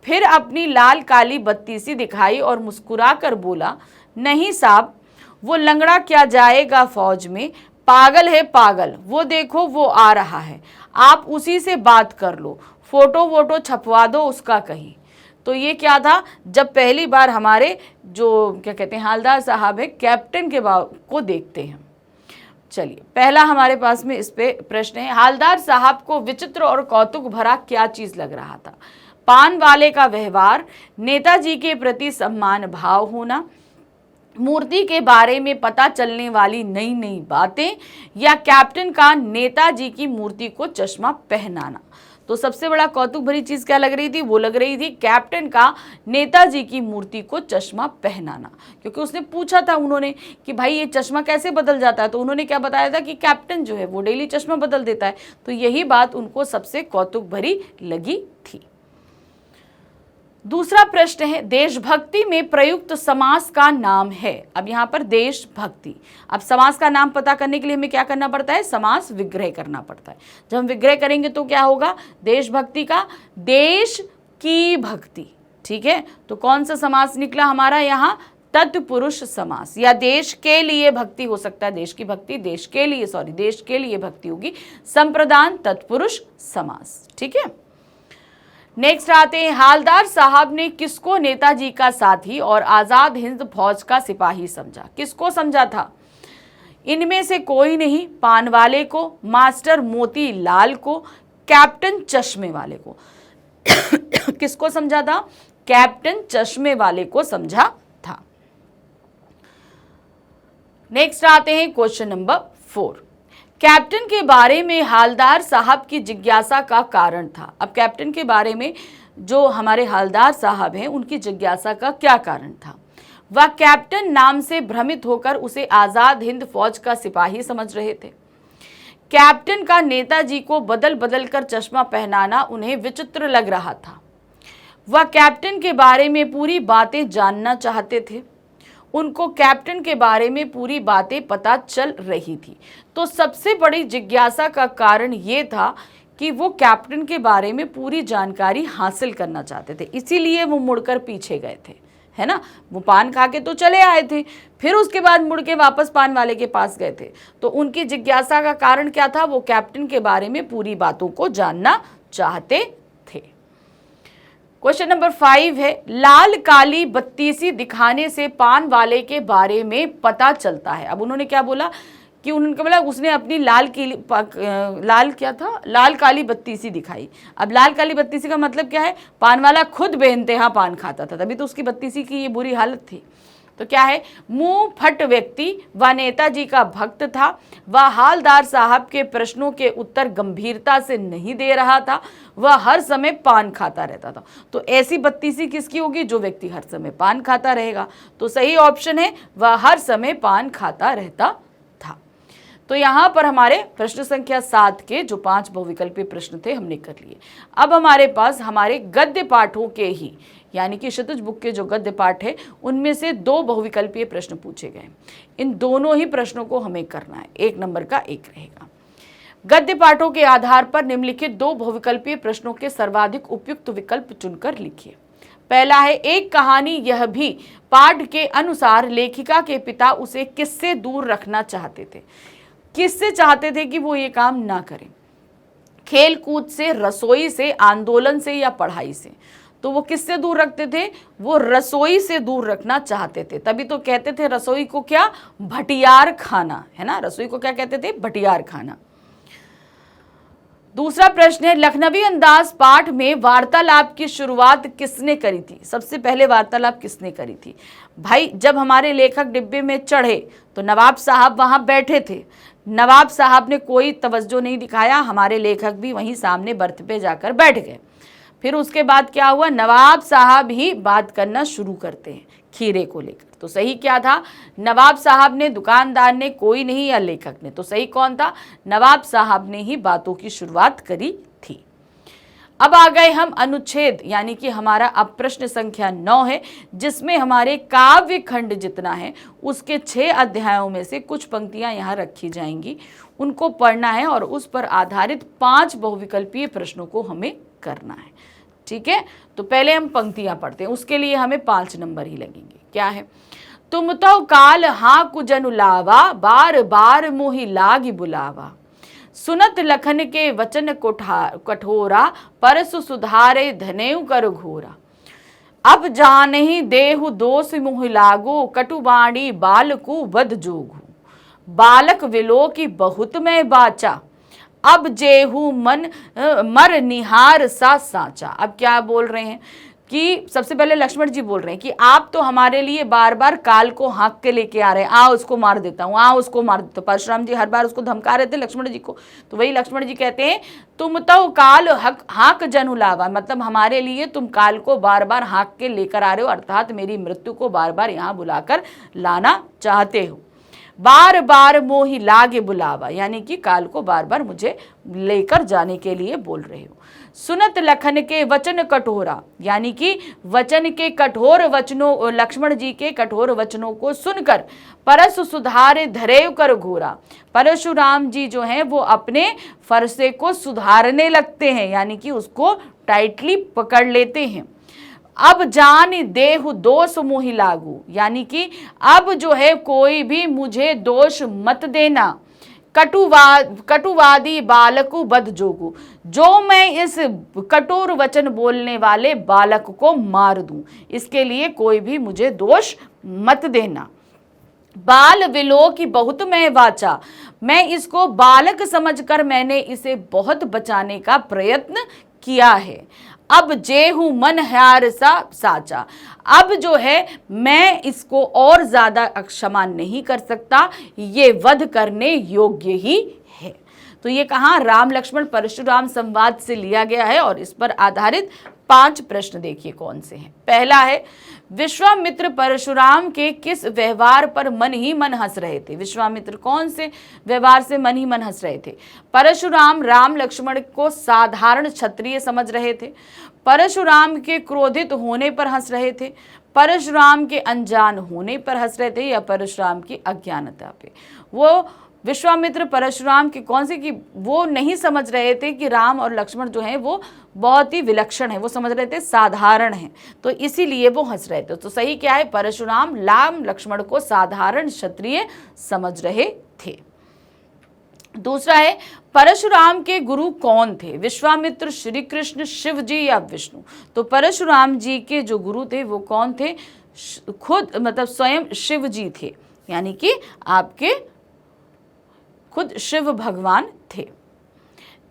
फिर अपनी लाल काली बत्ती सी दिखाई और मुस्कुराकर बोला, नहीं साहब, वो लंगड़ा क्या जाएगा फौज में, पागल है पागल, वो देखो वो आ रहा है, आप उसी से बात कर लो, फोटो वोटो छपवा दो उसका कहीं। तो ये क्या था, जब पहली बार हमारे जो क्या कहते हैं हालदार साहब है कैप्टन के को देखते हैं। चलिए पहला हमारे पास में इस पे प्रश्न है, हालदार साहब को विचित्र और कौतुक भरा क्या चीज लग रहा था? पान वाले का व्यवहार, नेताजी के प्रति सम्मान भाव होना, मूर्ति के बारे में पता चलने वाली नई नई बातें, या कैप्टन का नेताजी की मूर्ति को चश्मा पहनाना। तो सबसे बड़ा कौतुक भरी चीज क्या लग रही थी, वो लग रही थी कैप्टन का नेताजी की मूर्ति को चश्मा पहनाना, क्योंकि उसने पूछा था उन्होंने कि भाई ये चश्मा कैसे बदल जाता है, तो उन्होंने क्या बताया था कि कैप्टन जो है वो डेली चश्मा बदल देता है। तो यही बात उनको सबसे कौतुक भरी लगी थी। दूसरा प्रश्न है, देशभक्ति में प्रयुक्त समास का नाम है। अब यहाँ पर देशभक्ति, अब समास का नाम पता करने के लिए हमें क्या करना पड़ता है, समास विग्रह करना पड़ता है। जब हम विग्रह करेंगे तो क्या होगा, देशभक्ति का देश की भक्ति, ठीक है। तो कौन सा समास निकला हमारा यहाँ, तत्पुरुष समास, या देश के लिए भक्ति हो सकता है, देश की भक्ति, देश के लिए भक्ति होगी, संप्रदान तत्पुरुष समास, ठीक है। नेक्स्ट आते हैं, हालदार साहब ने किसको नेताजी का साथी और आजाद हिंद फौज का सिपाही समझा? किसको समझा था? इनमें से कोई नहीं, पान वाले को, मास्टर मोती लाल को, कैप्टन चश्मे वाले को। किसको समझा था? कैप्टन चश्मे वाले को समझा था। नेक्स्ट आते हैं क्वेश्चन नंबर 4। कैप्टन के बारे में हालदार साहब की जिज्ञासा का कारण था। अब कैप्टन के बारे में जो हमारे हालदार साहब हैं उनकी जिज्ञासा का क्या कारण था? वह कैप्टन नाम से भ्रमित होकर उसे आजाद हिंद फौज का सिपाही समझ रहे थे। कैप्टन का नेताजी को बदल बदल कर चश्मा पहनाना उन्हें विचित्र लग रहा था। वह कैप्टन के बारे में पूरी बातें जानना चाहते थे। उनको कैप्टन के बारे में पूरी बातें पता चल रही थी। तो सबसे बड़ी जिज्ञासा का कारण ये था कि वो कैप्टन के बारे में पूरी जानकारी हासिल करना चाहते थे, इसीलिए वो मुड़कर पीछे गए थे, है ना। वो पान खा के तो चले आए थे, फिर उसके बाद मुड़ के वापस पान वाले के पास गए थे। तो उनकी जिज्ञासा का कारण क्या था? वो कैप्टन के बारे में पूरी बातों को जानना चाहते थे। क्वेश्चन नंबर 5 है, लाल काली बत्ती सी दिखाने से पान वाले के बारे में पता चलता है। अब उन्होंने क्या बोला कि उन्होंने बोला उसने अपनी लाल काली बत्ती सी दिखाई। अब लाल काली बत्ती सी का मतलब क्या है? पान वाला खुद बेइंतहा पान खाता था, तभी तो उसकी बत्ती सी की ये बुरी हालत थी। तो क्या है? मुंह फट व्यक्ति व नेताजी का भक्त था। वह हालदार साहब के प्रश्नों के उत्तर गंभीरता से नहीं दे रहा था। वह हर समय पान खाता रहता था। तो ऐसी बत्तीसी किसकी होगी? जो व्यक्ति हर समय पान खाता रहेगा। तो सही ऑप्शन है, वह हर समय पान खाता रहता था। तो यहाँ पर हमारे प्रश्न संख्या 7 के जो 5 बहुविकल्पीय प्रश्न थे हमने कर लिए। अब हमारे पास हमारे गद्य पाठों के ही यानी कि क्षितिज बुक के जो गद्य पाठ है उनमें से 2 बहुविकल्पीय प्रश्न पूछे गए। इन दोनों ही प्रश्नों को हमें करना है, 1 नंबर का 1 रहेगा। गद्य पाठों के आधार पर निम्नलिखित 2 बहुविकल्पीय प्रश्नों के सर्वाधिक उपयुक्त विकल्प चुनकर लिखिए। पहला है, एक कहानी यह भी पाठ के अनुसार लेखिका के पिता उसे किससे दूर रखना चाहते थे। किससे चाहते थे कि वो ये काम ना करें? खेल कूद से, रसोई से, आंदोलन से या पढ़ाई से? तो वो किससे दूर रखते थे? वो रसोई से दूर रखना चाहते थे। तभी तो कहते थे रसोई को क्या? भटियार खाना, है ना। रसोई को क्या कहते थे? भटियार खाना। दूसरा प्रश्न है, लखनवी अंदाज पाठ में वार्तालाप की शुरुआत किसने करी थी? सबसे पहले वार्तालाप किसने करी थी? भाई, जब हमारे लेखक डिब्बे में चढ़े तो नवाब साहब वहां बैठे थे। नवाब साहब ने कोई तवज्जो नहीं दिखाया, हमारे लेखक भी वहीं सामने बर्थ पे जाकर बैठ गए। फिर उसके बाद क्या हुआ? नवाब साहब ही बात करना शुरू करते हैं खीरे को लेकर। तो सही क्या था? नवाब साहब ने, दुकानदार ने, कोई नहीं, या लेखक ने? तो सही कौन था? नवाब साहब ने ही बातों की शुरुआत करी थी। अब आ गए हम अनुच्छेद, यानी कि हमारा अब प्रश्न संख्या 9 है, जिसमें हमारे काव्य खंड जितना है उसके 6 अध्यायों में से कुछ पंक्तियां यहाँ रखी जाएंगी, उनको पढ़ना है और उस पर आधारित 5 बहुविकल्पीय प्रश्नों को हमें करना है। ठीक है, तो पहले हम पंक्तियां पढ़ते हैं, उसके लिए हमें 5 नंबर ही लगेंगे। क्या है? तुम तो काल हाँ कुजनु लावा, बार बार मोहि लागी बुलावा। सुनत लखन के वचन कठोरा, परसु सुधारे धनेउ कर घोरा। अब जानहि देहु दोष मुह लागो, कटुबाणी बालकु बद जोगु। बालक विलो की बहुत मैं बाचा, अब जेहू मन मर निहार सा साचा। अब क्या बोल रहे हैं कि सबसे पहले लक्ष्मण जी बोल रहे हैं कि आप तो हमारे लिए बार बार काल को हाँक के लेके आ रहे हैं, आ उसको मार देता हूँ, आ उसको मार देता हूँ। परशुराम जी हर बार उसको धमका रहे थे लक्ष्मण जी को। तो वही लक्ष्मण जी कहते हैं, तुम तो काल हाँक जनु लावा, मतलब हमारे लिए तुम काल को बार बार हाँक के लेकर आ रहे हो, अर्थात मेरी मृत्यु को बार बार यहाँ बुलाकर लाना चाहते हो। बार बार मोहि लागे बुलावा, यानी कि काल को बार बार मुझे लेकर जाने के लिए बोल रहे हो। सुनत लखन के वचन कठोरा, यानी कि वचन के कठोर वचनों, लक्ष्मण जी के कठोर वचनों को सुनकर परसु सुधारे धरेव कर घोरा। परशुराम जी जो हैं वो अपने फरसे को सुधारने लगते हैं, यानी कि उसको टाइटली पकड़ लेते हैं। अब जान देहु दोष मोहि लागू, यानी कि अब जो है कोई भी मुझे दोष मत देना। कटुवादी बालकु बद जोगु, जो मैं इस कठोर वचन बोलने वाले बालक को मार दूं, इसके लिए कोई भी मुझे दोष मत देना। बाल विलो की बहुत मैं वाचा, मैं इसको बालक समझकर मैंने इसे बहुत बचाने का प्रयत्न किया है। अब जेहू मन हार सा साचा, अब जो है मैं इसको और ज्यादा क्षमा नहीं कर सकता, ये वध करने योग्य ही है। तो ये कहाँ राम लक्ष्मण परशुराम संवाद से लिया गया है और इस पर आधारित 5 प्रश्न देखिए कौन से हैं। पहला है, विश्वामित्र परशुराम के किस व्यवहार पर मन ही मन हंस रहे थे? विश्वामित्र कौन से व्यवहार से मन ही मन हंस रहे थे? परशुराम राम लक्ष्मण को साधारण क्षत्रिय समझ रहे थे, परशुराम के क्रोधित होने पर हंस रहे थे, परशुराम के अनजान होने पर हंस रहे थे, या परशुराम की अज्ञानता पे? वो विश्वामित्र परशुराम के कौन से कि वो नहीं समझ रहे थे कि राम और लक्ष्मण जो हैं वो बहुत ही विलक्षण है, वो समझ रहे थे साधारण है, तो इसीलिए वो हंस रहे थे। तो सही क्या है? परशुराम राम लक्ष्मण को साधारण क्षत्रिय समझ रहे थे। दूसरा है, परशुराम के गुरु कौन थे? विश्वामित्र, श्री कृष्ण, शिव जी या विष्णु? तो परशुराम जी के जो गुरु थे वो कौन थे? खुद मतलब स्वयं शिव जी थे, यानी कि आपके खुद शिव भगवान थे।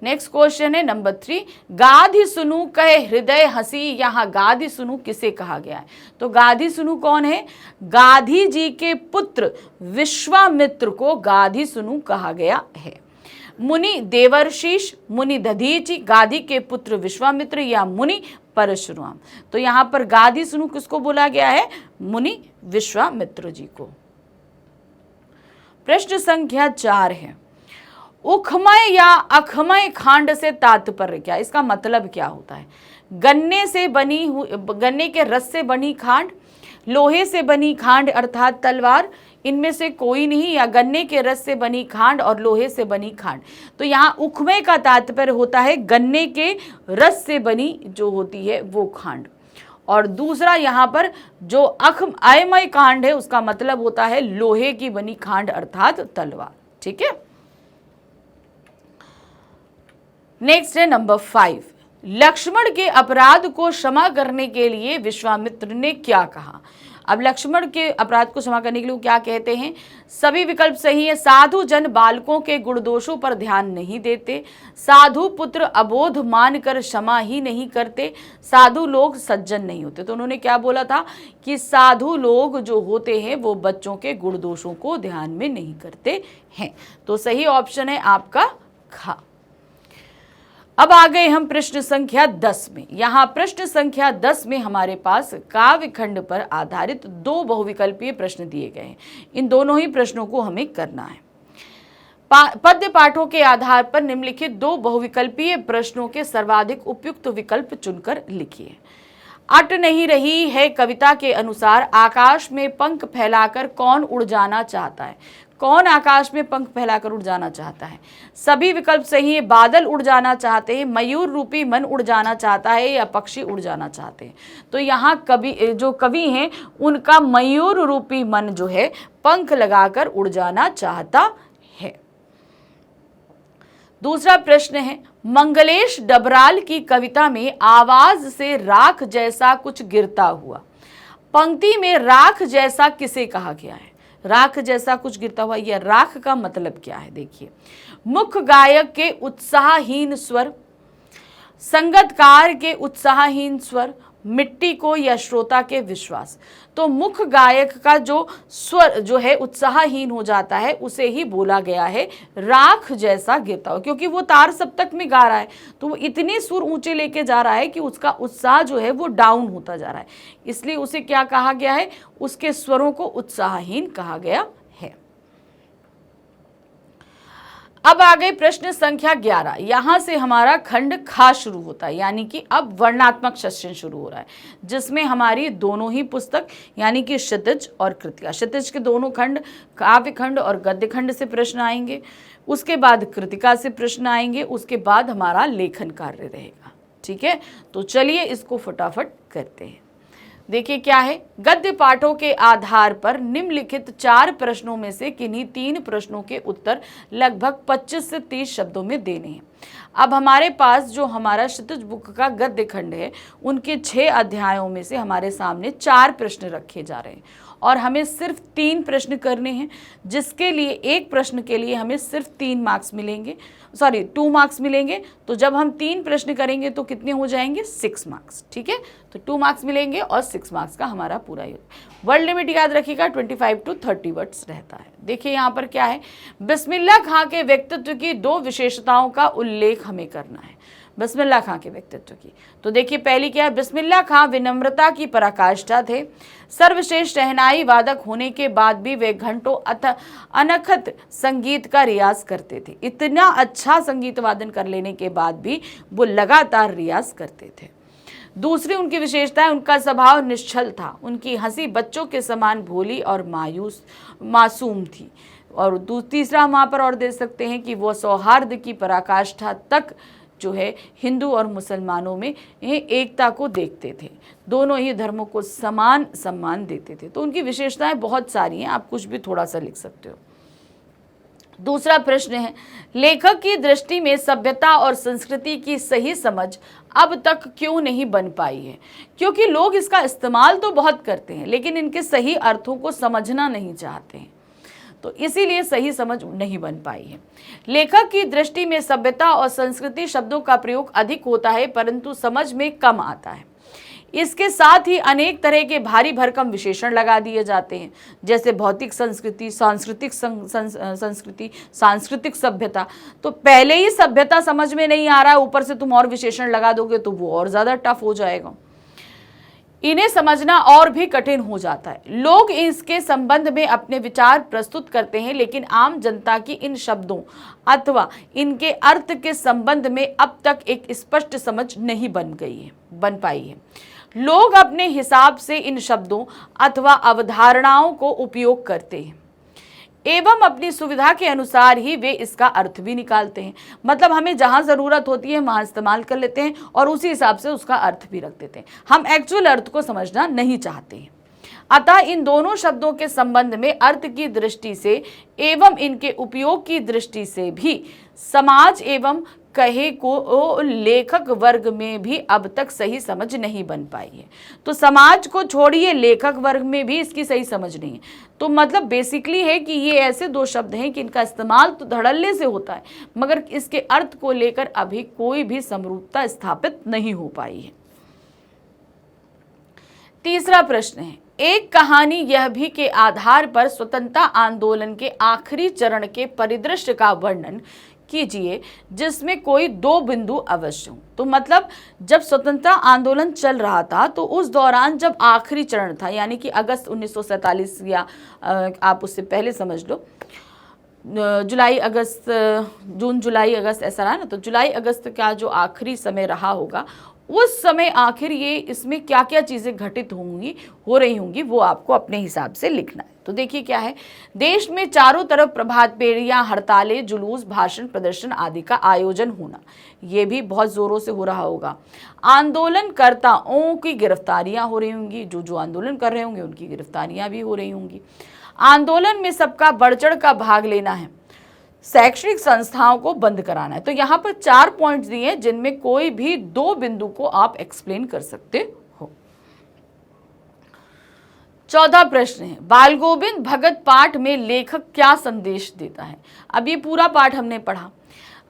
नेक्स्ट क्वेश्चन है नंबर 3, गाधी सुनु कहे हृदय हंसी, यहाँ गाधी सुनु किसे कहा गया है? तो गाधी सुनु कौन है? गाधी जी के पुत्र विश्वामित्र को गाधी सुनु कहा गया है। मुनि देवर्षिष, मुनि दधीचि, गाधी के पुत्र विश्वामित्र या मुनि परशुराम? तो यहाँ पर गाधी सुनु किसको बोला गया है? मुनि विश्वामित्र जी को। प्रश्न संख्या 4 है, उखमय या अखमय खांड से तात्पर्य क्या? इसका मतलब क्या होता है? गन्ने के रस से बनी खांड, लोहे से बनी खांड अर्थात तलवार, इनमें से कोई नहीं, या गन्ने के रस से बनी खांड और लोहे से बनी खांड? तो यहाँ उखमय का तात्पर्य होता है गन्ने के रस से बनी जो होती है वो खांड, और दूसरा यहाँ पर जो अयमय कांड है उसका मतलब होता है लोहे की बनी खांड अर्थात तलवार। ठीक है, नेक्स्ट है नंबर 5, लक्ष्मण के अपराध को क्षमा करने के लिए विश्वामित्र ने क्या कहा। अब लक्ष्मण के अपराध को क्षमा करने के लिए वो क्या कहते हैं, सभी विकल्प सही है। साधु जन बालकों के गुण दोषों पर ध्यान नहीं देते, साधु पुत्र अबोध मानकर क्षमा ही नहीं करते, साधु लोग सज्जन नहीं होते। तो उन्होंने क्या बोला था कि साधु लोग जो होते हैं वो बच्चों के गुण दोषों को ध्यान में नहीं करते हैं। तो सही ऑप्शन है आपका खा। अब आ गए हम प्रश्न संख्या 10 में। यहाँ प्रश्न संख्या 10 में हमारे पास काव्य खंड पर आधारित 2 बहुविकल्पीय प्रश्न दिए गए हैं। इन दोनों ही प्रश्नों को हमें करना है। पद्य पाठों के आधार पर निम्नलिखित 2 बहुविकल्पीय प्रश्नों के सर्वाधिक उपयुक्त विकल्प चुनकर लिखिए। अट नहीं रही है कविता के अनुसार आकाश में पंख फैलाकर कौन उड़ जाना चाहता है। कौन आकाश में पंख फैलाकर उड़ जाना चाहता है। सभी विकल्प सही है। बादल उड़ जाना चाहते हैं, मयूर रूपी मन उड़ जाना चाहता है, या पक्षी उड़ जाना चाहते हैं। तो यहाँ जो कवि हैं उनका मयूर रूपी मन जो है पंख लगाकर उड़ जाना चाहता है। दूसरा प्रश्न है, मंगलेश डबराल की कविता में आवाज से राख जैसा कुछ गिरता हुआ, पंक्ति में राख जैसा किसे कहा गया है। राख जैसा कुछ गिरता हुआ, यह राख का मतलब क्या है। देखिए, मुख्य गायक के उत्साहहीन स्वर, संगतकार के उत्साहहीन स्वर, मिट्टी को या श्रोता के विश्वास। तो मुख्य गायक का जो स्वर जो है उत्साहहीन हो जाता है उसे ही बोला गया है राख जैसा गिरता हुआ, क्योंकि वो तार सप्तक में गा रहा है तो वो इतने सुर ऊंचे लेके जा रहा है कि उसका उत्साह जो है वो डाउन होता जा रहा है, इसलिए उसे क्या कहा गया है, उसके स्वरों को उत्साहहीन कहा गया है। अब आ गए प्रश्न संख्या 11। यहां से हमारा खंड खा शुरू होता है, यानी कि अब वर्णात्मक सेशन शुरू हो रहा है, जिसमें हमारी दोनों ही पुस्तक यानी कि क्षितिज और कृतिका, क्षितिज के दोनों खंड काव्य खंड और गद्य खंड से प्रश्न आएंगे, उसके बाद कृतिका से प्रश्न आएंगे, उसके बाद हमारा लेखन कार्य रहेगा। ठीक है, तो चलिए इसको फटाफट करते हैं। देखिए क्या है, गद्य पाठों के आधार पर निम्नलिखित 4 प्रश्नों में से किन्हीं 3 प्रश्नों के उत्तर लगभग 25 से 30 शब्दों में देने हैं। अब हमारे पास जो हमारा क्षितिज बुक का गद्य खंड है उनके 6 अध्यायों में से हमारे सामने 4 प्रश्न रखे जा रहे हैं और हमें सिर्फ 3 प्रश्न करने हैं, जिसके लिए एक प्रश्न के लिए हमें सिर्फ 3 मार्क्स मिलेंगे, 2 मार्क्स मिलेंगे। तो जब हम 3 प्रश्न करेंगे तो कितने हो जाएंगे, 6 मार्क्स। ठीक है, तो 2 मार्क्स मिलेंगे और 6 मार्क्स का हमारा पूरा वर्ड लिमिट याद रखिएगा 25 to 30 वर्ड्स रहता है। देखिए यहाँ पर क्या है, बिस्मिल्लाह खां के व्यक्तित्व की 2 विशेषताओं का उल्लेख हमें करना है। बिस्मिल्लाह खां के व्यक्तित्व की, तो देखिए पहली क्या है, बिस्मिल्लाह खां विनम्रता की पराकाष्ठा थे। सर्वश्रेष्ठ शहनाई वादक होने के बाद भी वे घंटों अनखत संगीत का रियाज करते थे। इतना अच्छा संगीत वादन कर लेने के बाद भी वो लगातार रियाज करते थे। दूसरी उनकी विशेषता है, उनका स्वभाव निश्चल था। उनकी हंसी बच्चों के समान भोली और मासूम थी। और तीसरा हम वहाँ पर और दे सकते हैं कि वो सौहार्द की पराकाष्ठा तक जो है हिंदू और मुसलमानों में एकता को देखते थे, दोनों ही धर्मों को समान सम्मान देते थे। तो उनकी विशेषताएं बहुत सारी हैं, आप कुछ भी थोड़ा सा लिख सकते हो। दूसरा प्रश्न है, लेखक की दृष्टि में सभ्यता और संस्कृति की सही समझ अब तक क्यों नहीं बन पाई है। क्योंकि लोग इसका इस्तेमाल तो बहुत करते हैं लेकिन इनके सही अर्थों को समझना नहीं चाहते हैं, तो इसीलिए सही समझ नहीं बन पाई है। लेखक की दृष्टि में सभ्यता और संस्कृति शब्दों का प्रयोग अधिक होता है परंतु समझ में कम आता है। इसके साथ ही अनेक तरह के भारी भरकम विशेषण लगा दिए जाते हैं, जैसे भौतिक संस्कृति, सांस्कृतिक सभ्यता। तो पहले ही सभ्यता समझ में नहीं आ रहा है, ऊपर से तुम और विशेषण लगा दोगे तो वो और ज्यादा टफ हो जाएगा, इन्हें समझना और भी कठिन हो जाता है। लोग इसके संबंध में अपने विचार प्रस्तुत करते हैं लेकिन आम जनता की इन शब्दों अथवा इनके अर्थ के संबंध में अब तक एक स्पष्ट समझ नहीं बन पाई है। लोग अपने हिसाब से इन शब्दों अथवा अवधारणाओं को उपयोग करते हैं। एवं अपनी सुविधा के अनुसार ही वे इसका अर्थ भी निकालते हैं। मतलब हमें जहां जरूरत होती है वहां इस्तेमाल कर लेते हैं और उसी हिसाब से उसका अर्थ भी रख देते हैं। हम एक्चुअल अर्थ को समझना नहीं चाहते हैं। अतः इन दोनों शब्दों के संबंध में अर्थ की दृष्टि से एवं इनके उपयोग की दृष्टि से भी समाज एवं कहे को लेखक वर्ग में भी अब तक सही समझ नहीं बन पाई है। तो समाज को छोड़िए, लेखक वर्ग में भी इसकी सही समझ नहीं है। तो मतलब बेसिकली है कि ये ऐसे दो शब्द हैं कि इनका इस्तेमाल तो धड़ल्ले से होता है, मगर इसके अर्थ को लेकर अभी कोई भी समरूपता स्थापित नहीं हो पाई है। तीसरा प्रश्न है, एक कहानी यह भी के आधार पर स्वतंत्रता आंदोलन के आखिरी चरण के परिदृश्य का वर्णन कीजिए जिसमें कोई दो बिंदु अवश्य हो। तो मतलब जब स्वतंत्रता आंदोलन चल रहा था तो उस दौरान जब आखिरी चरण था, यानी कि अगस्त 1947 या आप उससे पहले समझ लो जून जुलाई अगस्त ऐसा रहा ना, तो जुलाई अगस्त का जो आखिरी समय रहा होगा उस समय आखिर ये इसमें क्या क्या चीज़ें घटित हो रही होंगी वो आपको अपने हिसाब से लिखना है। तो देखिए क्या है, देश में चारों तरफ प्रभात फेरियां, हड़तालें, जुलूस, भाषण, प्रदर्शन आदि का आयोजन होना, ये भी बहुत जोरों से हो रहा होगा। आंदोलनकर्ताओं की गिरफ्तारियां हो रही होंगी, जो आंदोलन कर रहे होंगे उनकी गिरफ्तारियां भी हो रही होंगी। आंदोलन में सबका बढ़ चढ़ का भाग लेना है, शैक्षणिक संस्थाओं को बंद कराना है। तो यहाँ पर 4 पॉइंट्स दिए हैं जिनमें कोई भी 2 बिंदु को आप एक्सप्लेन कर सकते हो। चौथा प्रश्न है, बाल गोविंद भगत पाठ में लेखक क्या संदेश देता है। अब ये पूरा पाठ हमने पढ़ा,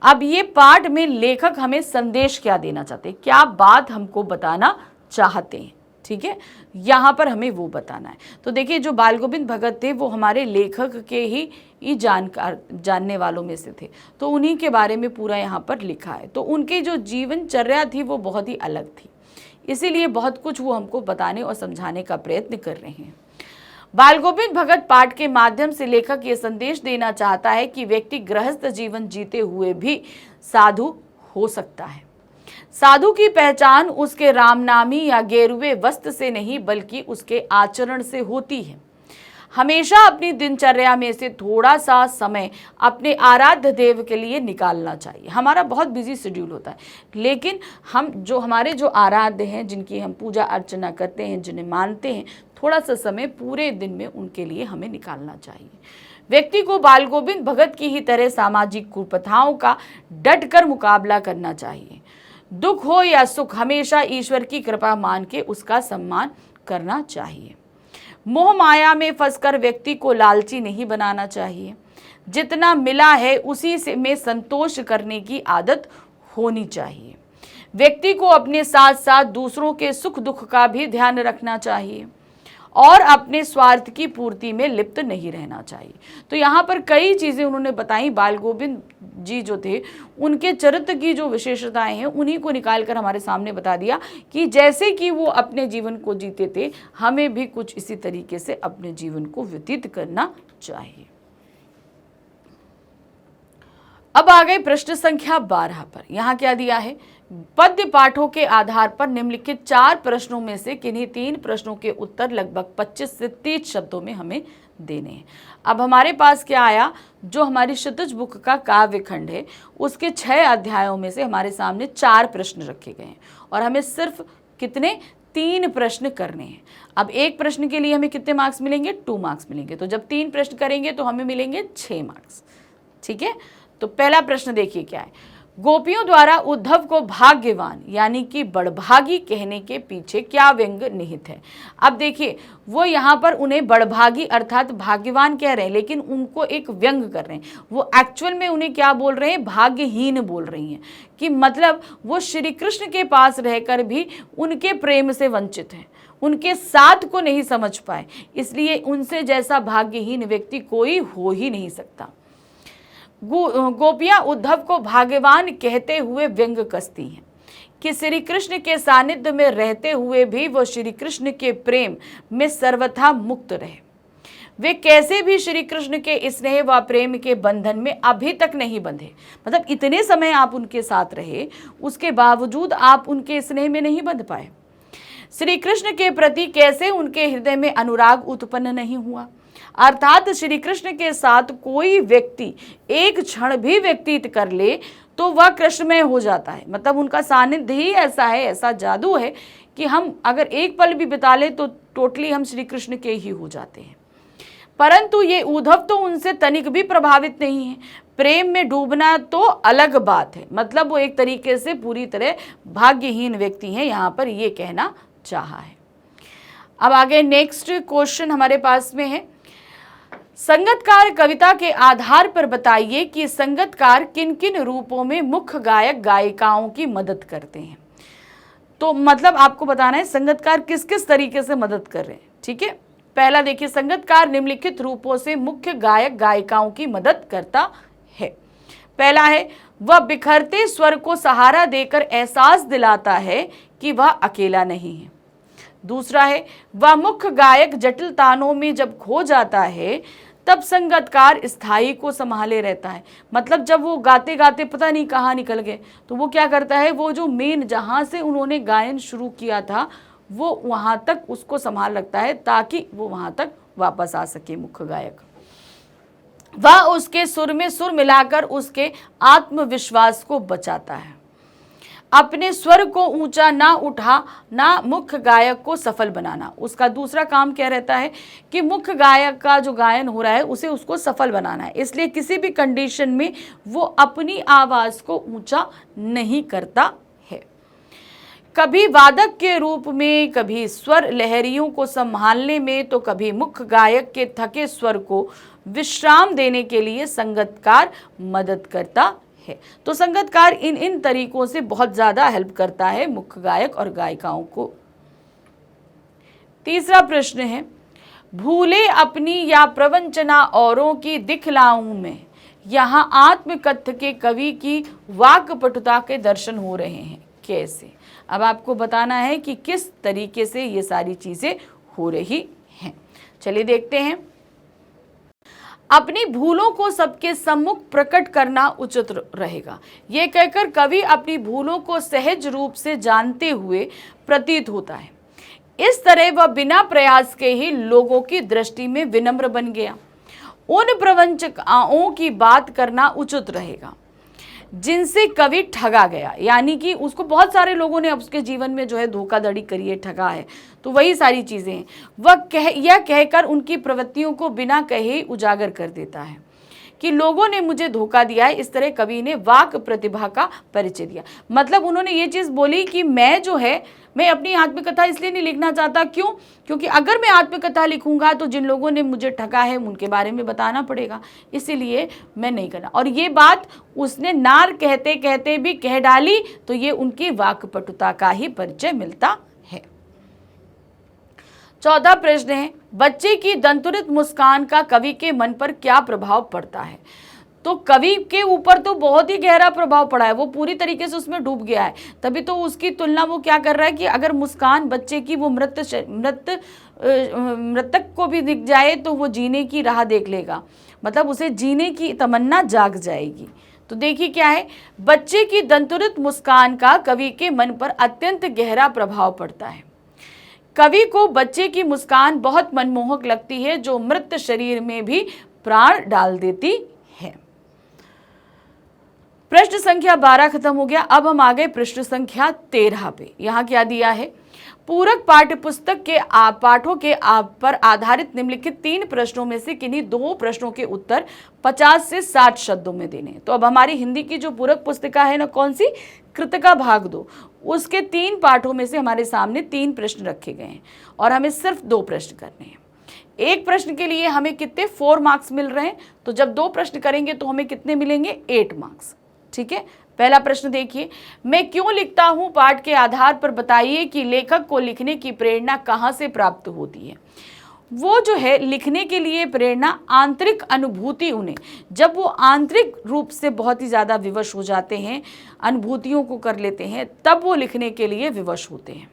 अब ये पाठ में लेखक हमें संदेश क्या देना चाहते हैं, क्या बात हमको बताना चाहते हैं, ठीक है, यहाँ पर हमें वो बताना है। तो देखिए जो बाल गोविंद भगत थे वो हमारे लेखक के ही जानने वालों में से थे, तो उन्हीं के बारे में पूरा यहाँ पर लिखा है। तो उनकी जो जीवनचर्या थी वो बहुत ही अलग थी, इसीलिए बहुत कुछ वो हमको बताने और समझाने का प्रयत्न कर रहे हैं। बाल गोविंद भगत पाठ के माध्यम से लेखक ये संदेश देना चाहता है कि व्यक्ति गृहस्थ जीवन जीते हुए भी साधु हो सकता है। साधु की पहचान उसके रामनामी या गेरुए वस्त्र से नहीं बल्कि उसके आचरण से होती है। हमेशा अपनी दिनचर्या में से थोड़ा सा समय अपने आराध्य देव के लिए निकालना चाहिए। हमारा बहुत बिजी शेड्यूल होता है, लेकिन हमारे जो आराध्य हैं, जिनकी हम पूजा अर्चना करते हैं, जिन्हें मानते हैं, थोड़ा सा समय पूरे दिन में उनके लिए हमें निकालना चाहिए। व्यक्ति को बाल गोविंद भगत की ही तरह सामाजिक कुप्रथाओं का डटकर मुकाबला करना चाहिए। दुख हो या सुख हमेशा ईश्वर की कृपा मान के उसका सम्मान करना चाहिए। मोह माया में फंसकर व्यक्ति को लालची नहीं बनाना चाहिए। जितना मिला है उसी से में संतोष करने की आदत होनी चाहिए। व्यक्ति को अपने साथ साथ दूसरों के सुख दुख का भी ध्यान रखना चाहिए और अपने स्वार्थ की पूर्ति में लिप्त नहीं रहना चाहिए। तो यहाँ पर कई चीज़ें उन्होंने बताई। बाल गोविंद जी जो थे उनके चरित्र की जो विशेषताएं हैं उन्हीं को निकाल कर हमारे सामने बता दिया कि जैसे कि वो अपने जीवन को जीते थे, हमें भी कुछ इसी तरीके से अपने जीवन को व्यतीत करना चाहिए। अब आ गए प्रश्न संख्या 12 पर। यहाँ क्या दिया है, पद्य पाठों के आधार पर निम्नलिखित 4 प्रश्नों में से किन्हीं 3 प्रश्नों के उत्तर लगभग 25 से 30 शब्दों में हमें देने हैं। अब हमारे पास क्या आया, जो हमारी क्षितिज बुक का काव्य खंड है उसके 6 अध्यायों में से हमारे सामने 4 प्रश्न रखे गए हैं और हमें सिर्फ कितने 3 प्रश्न करने हैं। अब एक प्रश्न के लिए हमें कितने मार्क्स मिलेंगे, 2 मार्क्स मिलेंगे। तो जब 3 प्रश्न करेंगे तो हमें मिलेंगे 6 मार्क्स, ठीक है। तो पहला प्रश्न देखिए क्या है, गोपियों द्वारा उद्धव को भाग्यवान यानी कि बड़भागी कहने के पीछे क्या व्यंग निहित है। अब देखिए वो यहाँ पर उन्हें बड़भागी अर्थात भाग्यवान कह रहे हैं, लेकिन उनको एक व्यंग कर रहे हैं। वो एक्चुअल में उन्हें क्या बोल रहे हैं, भाग्यहीन बोल रही हैं, कि मतलब वो श्री कृष्ण के पास रहकर भी उनके प्रेम से वंचित हैं, उनके साथ को नहीं समझ पाए, इसलिए उनसे जैसा भाग्यहीन व्यक्ति कोई हो ही नहीं सकता। गोपियां उद्धव को भाग्यवान कहते हुए व्यंग कसती हैं कि श्री कृष्ण के सानिध्य में रहते हुए भी वो श्री कृष्ण के प्रेम में सर्वथा मुक्त रहे। वे कैसे भी श्री कृष्ण के स्नेह व प्रेम के बंधन में अभी तक नहीं बंधे। मतलब इतने समय आप उनके साथ रहे, उसके बावजूद आप उनके स्नेह में नहीं बंध पाए। श्री कृष्ण के प्रति कैसे उनके हृदय में अनुराग उत्पन्न नहीं हुआ। अर्थात श्री कृष्ण के साथ कोई व्यक्ति एक क्षण भी व्यतीत कर ले तो वह कृष्णमय हो जाता है। मतलब उनका सानिध्य ही ऐसा है, ऐसा जादू है कि हम अगर एक पल भी बिता ले तो टोटली हम श्री कृष्ण के ही हो जाते हैं। परंतु ये उद्धव तो उनसे तनिक भी प्रभावित नहीं है। प्रेम में डूबना तो अलग बात है, मतलब वो एक तरीके से पूरी तरह भाग्यहीन व्यक्ति हैं, यहां पर ये कहना चाहा है। अब आगे नेक्स्ट क्वेश्चन हमारे पास में है, संगतकार कविता के आधार पर बताइए कि संगतकार किन किन रूपों में मुख्य गायक गायिकाओं की मदद करते हैं। तो मतलब आपको बताना है संगतकार किस किस तरीके से मदद कर रहे हैं। ठीक है, पहला देखिए, संगतकार निम्नलिखित रूपों से मुख्य गायक गायिकाओं की मदद करता है। पहला है, वह बिखरते स्वर को सहारा देकर एहसास दिलाता है कि वह अकेला नहीं है। दूसरा है, वह मुख्य गायक जटिल तानों में जब खो जाता है तब संगतकार स्थायी को संभाले रहता है। मतलब जब वो गाते गाते पता नहीं कहाँ निकल गए तो वो क्या करता है, वो जो मेन जहाँ से उन्होंने गायन शुरू किया था वो वहाँ तक उसको संभाल रखता है ताकि वो वहाँ तक वापस आ सके मुख्य गायक। वह उसके सुर में सुर मिलाकर उसके आत्मविश्वास को बचाता है। अपने स्वर को ऊंचा ना उठा ना मुख्य गायक को सफल बनाना। उसका दूसरा काम क्या रहता है कि मुख्य गायक का जो गायन हो रहा है उसे उसको सफल बनाना है, इसलिए किसी भी कंडीशन में वो अपनी आवाज को ऊंचा नहीं करता है। कभी वादक के रूप में, कभी स्वर लहरियों को संभालने में, तो कभी मुख्य गायक के थके स्वर को विश्राम देने के लिए संगतकार मदद करता है। तो संगतकार इन तरीकों से बहुत ज्यादा हेल्प करता है मुख्य गायक और गायिकाओं को। तीसरा प्रश्न है, भूले अपनी या प्रवंचना औरों की दिखलाऊं में, यहाँ आत्मकथ्य के कवि की वाक्पटुता के दर्शन हो रहे हैं। कैसे? अब आपको बताना है कि किस तरीके से ये सारी चीजें हो रही हैं। चलिए देखते हैं। अपनी भूलों को सबके सम्मुख प्रकट करना उचित रहेगा। ये कहकर कवि अपनी भूलों को सहज रूप से जानते हुए प्रतीत होता है। इस तरह वह बिना प्रयास के ही लोगों की दृष्टि में विनम्र बन गया। उन प्रवंचकों की बात करना उचित रहेगा जिनसे कवि ठगा गया, यानी कि उसको बहुत सारे लोगों ने उसके जीवन में जो है धोखाधड़ी करी है, ठगा है, तो वही सारी चीजें हैं। वह यह कहकर उनकी प्रवृत्तियों को बिना कहे उजागर कर देता है कि लोगों ने मुझे धोखा दिया है। इस तरह कवि ने वाक प्रतिभा का परिचय दिया। मतलब उन्होंने ये चीज बोली कि मैं अपनी आत्मकथा इसलिए नहीं लिखना चाहता। क्यों? क्योंकि अगर मैं आत्मकथा लिखूंगा तो जिन लोगों ने मुझे ठगा है उनके बारे में बताना पड़ेगा, इसीलिए मैं नहीं करना। और ये बात उसने नार कहते कहते भी कह डाली, तो ये उनकी वाक्पटुता का ही परिचय मिलता है। चौथा प्रश्न है, बच्चे की दंतुरित मुस्कान का कवि के मन पर क्या प्रभाव पड़ता है? तो कवि के ऊपर तो बहुत ही गहरा प्रभाव पड़ा है, वो पूरी तरीके से उसमें डूब गया है। तभी तो उसकी तुलना वो क्या कर रहा है कि अगर मुस्कान बच्चे की वो मृतक को भी दिख जाए तो वो जीने की राह देख लेगा, मतलब उसे जीने की तमन्ना जाग जाएगी। तो देखिए क्या है, बच्चे की दंतुरित मुस्कान का कवि के मन पर अत्यंत गहरा प्रभाव पड़ता है। कवि को बच्चे की मुस्कान बहुत मनमोहक लगती है, जो मृत शरीर में भी प्राण डाल देती है। प्रश्न संख्या 12 खत्म हो गया। अब हम आ गए प्रश्न संख्या 13 पे। यहाँ क्या दिया है, पूरक पाठ्य पुस्तक के पाठों के पर आधारित निम्नलिखित 3 प्रश्नों में से किन्हीं 2 प्रश्नों के उत्तर 50 से 60 शब्दों में देने। तो अब हमारी हिंदी की जो पूरक पुस्तिका है ना, कौन सी, कृतिका भाग 2, उसके 3 पाठों में से हमारे सामने 3 प्रश्न रखे गए हैं और हमें सिर्फ 2 प्रश्न करने हैं। एक प्रश्न के लिए हमें कितने 4 मार्क्स मिल रहे हैं, तो जब 2 प्रश्न करेंगे तो हमें कितने मिलेंगे, 8 मार्क्स। ठीक है, पहला प्रश्न देखिए, मैं क्यों लिखता हूं पाठ के आधार पर बताइए कि लेखक को लिखने की प्रेरणा कहां से प्राप्त होती है। वो जो है लिखने के लिए प्रेरणा आंतरिक अनुभूति, उन्हें जब वो आंतरिक रूप से बहुत ही ज़्यादा विवश हो जाते हैं, अनुभूतियों को कर लेते हैं, तब वो लिखने के लिए विवश होते हैं।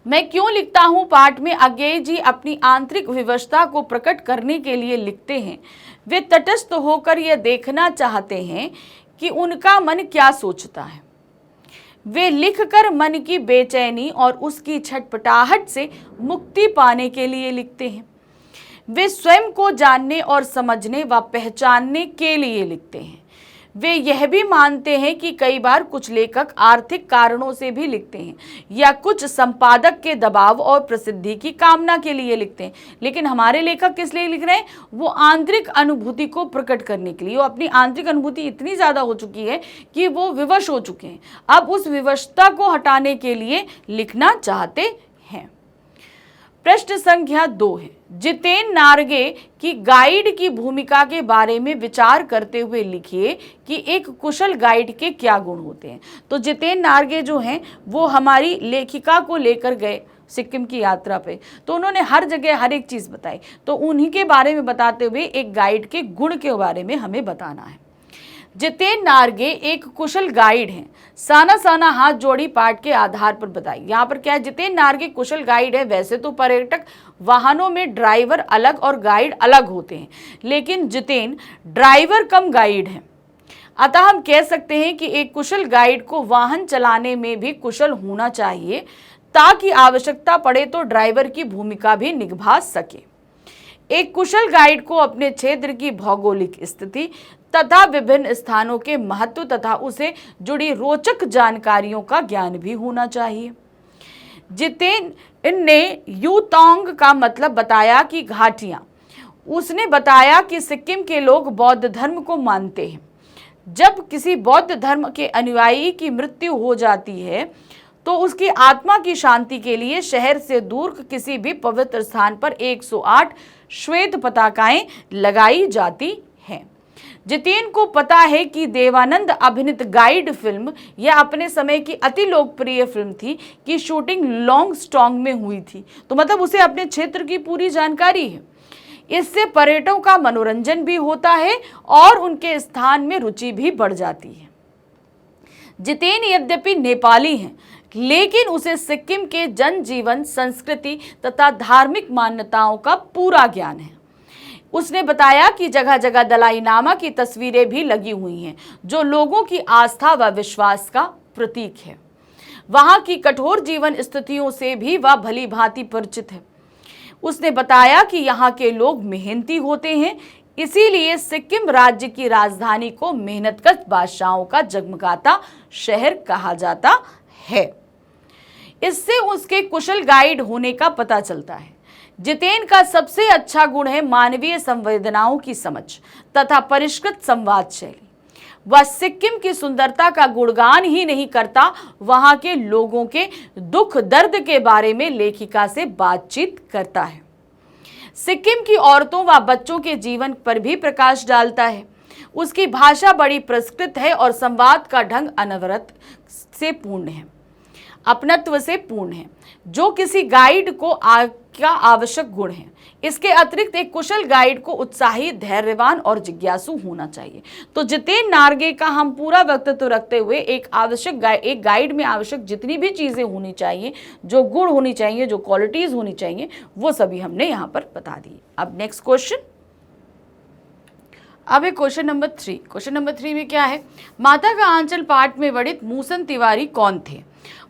मैं क्यों लिखता हूं पाठ में अज्ञेय जी अपनी आंतरिक विवशता को प्रकट करने के लिए लिखते हैं। वे तटस्थ होकर यह देखना चाहते हैं कि उनका मन क्या सोचता है। वे लिखकर मन की बेचैनी और उसकी छटपटाहट से मुक्ति पाने के लिए लिखते हैं। वे स्वयं को जानने और समझने व पहचानने के लिए लिखते हैं। वे यह भी मानते हैं कि कई बार कुछ लेखक आर्थिक कारणों से भी लिखते हैं या कुछ संपादक के दबाव और प्रसिद्धि की कामना के लिए लिखते हैं। लेकिन हमारे लेखक किस लिए लिख रहे हैं? वो आंतरिक अनुभूति को प्रकट करने के लिए। वो अपनी आंतरिक अनुभूति इतनी ज़्यादा हो चुकी है कि वो विवश हो चुके हैं, अब उस विवशता को हटाने के लिए लिखना चाहते हैं। प्रश्न संख्या 2 है, जितेन नारगे की गाइड की भूमिका के बारे में विचार करते हुए लिखिए कि एक कुशल गाइड के क्या गुण होते हैं। तो जितेन नारगे जो हैं वो हमारी लेखिका को लेकर गए सिक्किम की यात्रा पे, तो उन्होंने हर जगह हर एक चीज़ बताई। तो उन्हीं के बारे में बताते हुए एक गाइड के गुण के बारे में हमें बताना है। जितेन नारगे एक कुशल गाइड हैं। साना साना हाथ जोड़ी पाठ के आधार पर बताई। यहाँ पर क्या है? जितेन नारगे कुशल गाइड है। वैसे तो पर्यटक वाहनों में ड्राइवर अलग और गाइड अलग होते हैं, लेकिन जितेन ड्राइवर कम गाइड हैं। अतः हम कह सकते हैं कि एक कुशल गाइड को वाहन चलाने में भी कुशल होना चाहिए, ताकि आवश्यकता पड़े तो ड्राइवर की भूमिका भी निभा सके। एक कुशल गाइड को अपने क्षेत्र की भौगोलिक स्थिति तथा विभिन्न स्थानों के महत्व तथा उसे जुड़ी रोचक जानकारियों का ज्ञान भी होना चाहिए। जितेन ने यूतोंग का मतलब बताया कि घाटियां। उसने बताया कि सिक्किम के लोग बौद्ध धर्म को मानते हैं। जब किसी बौद्ध धर्म के अनुयायी की मृत्यु हो जाती है तो उसकी आत्मा की शांति के लिए शहर से दूर किसी भी पवित्र स्थान पर 108 श्वेत पताकाएं लगाई जाती हैं। जितेन को पता है कि देवानंद अभिनीत गाइड फिल्म यह अपने समय की अति लोकप्रिय फिल्म थी कि शूटिंग लॉन्गस्टॉन्ग में हुई थी। तो मतलब उसे अपने क्षेत्र की पूरी जानकारी है। इससे पर्यटकों का मनोरंजन भी होता है और उनके स्थान में रुचि भी बढ़ जाती है। जितेन यद्यपि नेपाली हैं, लेकिन उसे सिक्किम के जनजीवन, संस्कृति तथा धार्मिक मान्यताओं का पूरा ज्ञान है। उसने बताया कि जगह जगह दलाई लामा की तस्वीरें भी लगी हुई हैं, जो लोगों की आस्था व विश्वास का प्रतीक है। वहां की कठोर जीवन स्थितियों से भी वह भली भांति परिचित है। उसने बताया कि यहाँ के लोग मेहनती होते हैं, इसीलिए सिक्किम राज्य की राजधानी को मेहनतकश बादशाहों का जगमगाता शहर कहा जाता है। इससे उसके कुशल गाइड होने का पता चलता है। जितेन का सबसे अच्छा गुण है मानवीय संवेदनाओं की समझ तथा परिष्कृत संवाद शैली। वह सिक्किम की सुंदरता का गुणगान ही नहीं करता, वहां के लोगों के दुख दर्द के बारे में लेखिका से बातचीत करता है। सिक्किम की औरतों व बच्चों के जीवन पर भी प्रकाश डालता है। उसकी भाषा बड़ी परिष्कृत है और संवाद का ढंग अनवरत से पूर्ण है, अपनत्व से पूर्ण है, जो किसी गाइड को का आवश्यक गुण है। इसके अतिरिक्त एक कुशल गाइड को उत्साही, धैर्यवान और जिज्ञासु होना चाहिए। तो जितेन नारगे का हम पूरा वक्तव्य रखते हुए एक गाइड में आवश्यक जितनी भी चीज़ें होनी चाहिए, जो गुण होनी चाहिए, जो क्वालिटीज़ होनी चाहिए, वो सभी हमने यहाँ पर बता दी। अब नेक्स्ट क्वेश्चन, अब है क्वेश्चन नंबर 3। क्वेश्चन नंबर 3 में क्या है? माता का आंचल पाठ में वर्णित मूसन तिवारी कौन थे?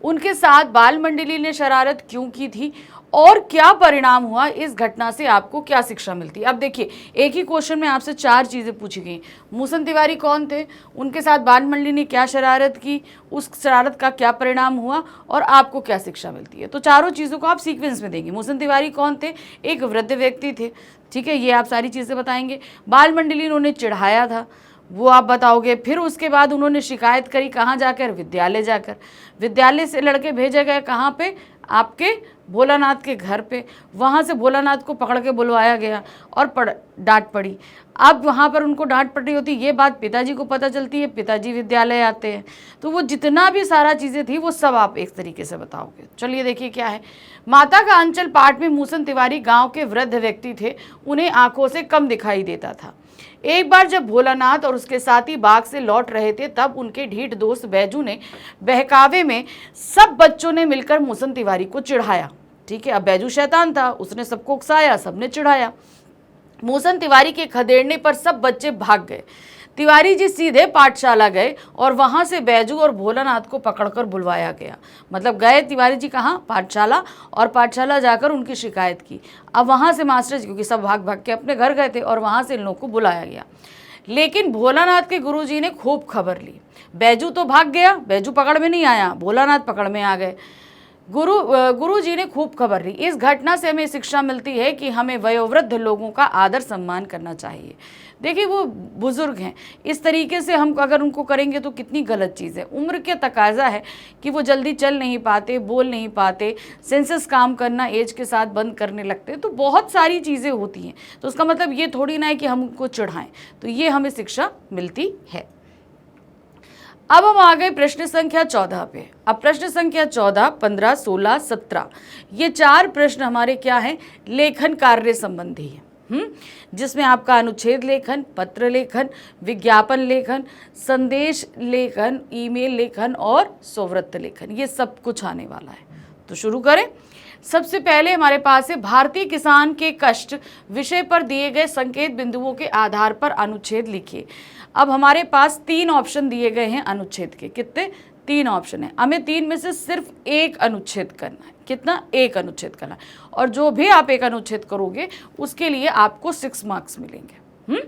उनके साथ बाल मंडली ने शरारत क्यों की थी और क्या परिणाम हुआ? इस घटना से आपको क्या शिक्षा मिलती है? अब देखिए, एक ही क्वेश्चन में आपसे 4 चीज़ें पूछी गई। मूसन तिवारी कौन थे, उनके साथ बाल मंडली ने क्या शरारत की, उस शरारत का क्या परिणाम हुआ और आपको क्या शिक्षा मिलती है। तो चारों चीज़ों को आप सीक्वेंस में देंगे। मूसन तिवारी कौन थे? एक वृद्ध व्यक्ति थे, ठीक है, ये आप सारी चीज़ें बताएंगे। बाल मंडली ने उन्हें चिढ़ाया था, वो आप बताओगे। फिर उसके बाद उन्होंने शिकायत करी, कहाँ जाकर? विद्यालय जाकर। विद्यालय से लड़के भेजे गए कहाँ पे? आपके भोलानाथ के घर पे। वहाँ से भोलानाथ को पकड़ के बुलवाया गया और डांट पड़ी। अब वहाँ पर उनको डांट पड़ी होती, ये बात पिताजी को पता चलती है, पिताजी विद्यालय आते हैं। तो वो जितना भी सारा चीज़ें थी वो सब आप एक तरीके से बताओगे। चलिए देखिए क्या है। माता का अंचल पाठ में मूसन तिवारी गाँव के वृद्ध व्यक्ति थे, उन्हें आंखों से कम दिखाई देता था। एक बार जब भोलानाथ और उसके साथी बाग से लौट रहे थे, तब उनके ढीठ दोस्त बैजू ने बहकावे में सब बच्चों ने मिलकर मूसन तिवारी को चिढ़ाया, ठीक है। अब बैजू शैतान था, उसने सबको उकसाया, सबने चिढ़ाया। मूसन तिवारी के खदेड़ने पर सब बच्चे भाग गए। तिवारी जी सीधे पाठशाला गए और वहां से बैजू और भोलानाथ को पकड़कर बुलवाया गया। मतलब गए तिवारी जी कहाँ, पाठशाला, और पाठशाला जाकर उनकी शिकायत की। अब वहां से मास्टर जी, क्योंकि सब भाग भाग के अपने घर गए थे, और वहां से इन लोगों को बुलाया गया। लेकिन भोलानाथ के गुरुजी ने खूब खबर ली। बैजू तो भाग गया, बैजू पकड़ में नहीं आया, भोलानाथ पकड़ में आ गए। गुरु जी ने खूब खबर ली। इस घटना से हमें शिक्षा मिलती है कि हमें वयोवृद्ध लोगों का आदर सम्मान करना चाहिए। देखिए वो बुजुर्ग हैं, इस तरीके से हम अगर उनको करेंगे तो कितनी गलत चीज़ है। उम्र के तकाजा है कि वो जल्दी चल नहीं पाते, बोल नहीं पाते, सेंसस काम करना एज के साथ बंद करने लगते, तो बहुत सारी चीज़ें होती हैं। तो उसका मतलब ये थोड़ी ना है कि हम उनको चिढ़ाएं। तो ये हमें शिक्षा मिलती है। अब हम आ गए प्रश्न संख्या 14 पे। अब प्रश्न संख्या 14, 15, 16, 17 ये 4 प्रश्न हमारे क्या हैं, लेखन कार्य संबंधी है। जिसमें आपका अनुच्छेद लेखन, पत्र लेखन, विज्ञापन लेखन, संदेश लेखन, ईमेल लेखन और स्ववृत्त लेखन, ये सब कुछ आने वाला है। तो शुरू करें। सबसे पहले हमारे पास है भारतीय किसान के कष्ट विषय पर दिए गए संकेत बिंदुओं के आधार पर अनुच्छेद लिखिए। अब हमारे पास 3 ऑप्शन दिए गए हैं अनुच्छेद के। कितने? 3 ऑप्शन है। हमें 3 में से सिर्फ एक अनुच्छेद करना है। कितना? एक अनुच्छेद करना है। और जो भी आप एक अनुच्छेद करोगे उसके लिए आपको 6 मार्क्स मिलेंगे।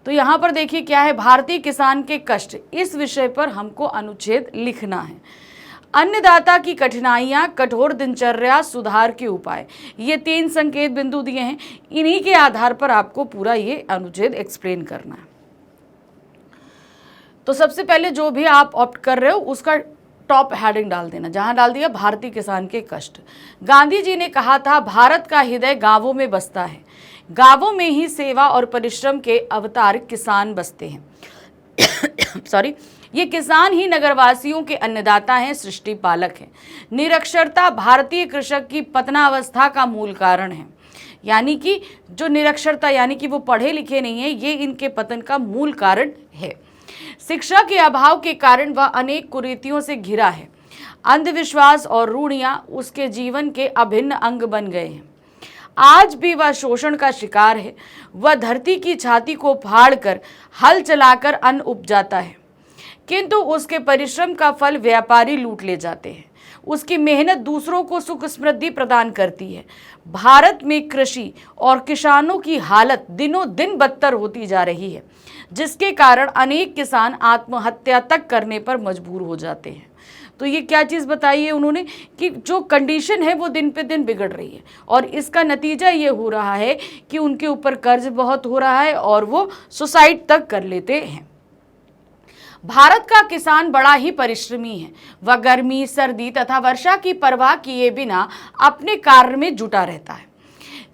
तो यहाँ पर देखिए क्या है, भारतीय किसान के कष्ट, इस विषय पर हमको अनुच्छेद लिखना है। अन्नदाता की कठिनाइयां, कठोर दिनचर्या, सुधार के उपाय, ये 3 संकेत बिंदु दिए हैं। इन्हीं के आधार पर आपको पूरा ये अनुच्छेद एक्सप्लेन करना है। तो सबसे पहले जो भी आप ऑप्ट कर रहे हो उसका टॉप हेडिंग डाल देना। जहां डाल दिया भारतीय किसान के कष्ट। गांधी जी ने कहा था, भारत का हृदय गांवों में बसता है, गांवों में ही सेवा और परिश्रम के अवतार किसान बसते हैं। सॉरी, ये किसान ही नगरवासियों के अन्नदाता हैं, सृष्टि पालक हैं। निरक्षरता भारतीय कृषक की पतनावस्था का मूल कारण है। यानी कि जो निरक्षरता, यानी कि वो पढ़े लिखे नहीं है, ये इनके पतन का मूल कारण है। शिक्षा के अभाव के कारण वह अनेक कुरीतियों से घिरा है। अंधविश्वास और रूढ़ियां उसके जीवन के अभिन्न अंग बन गए हैं। आज भी वह शोषण का शिकार है। वह धरती की छाती को फाड़कर हल चलाकर अन्न उपजाता है, किंतु उसके परिश्रम का फल व्यापारी लूट ले जाते हैं। उसकी मेहनत दूसरों को सुख समृद्धि प्रदान करती है। भारत में कृषि और किसानों की हालत दिनों दिन बदतर होती जा रही है, जिसके कारण अनेक किसान आत्महत्या तक करने पर मजबूर हो जाते हैं। तो ये क्या चीज़ बताई है उन्होंने कि जो कंडीशन है वो दिन पे दिन बिगड़ रही है, और इसका नतीजा ये हो रहा है कि उनके ऊपर कर्ज बहुत हो रहा है और वो सुसाइड तक कर लेते हैं। भारत का किसान बड़ा ही परिश्रमी है। वह गर्मी, सर्दी तथा वर्षा की परवाह किए बिना अपने कार्य में जुटा रहता है।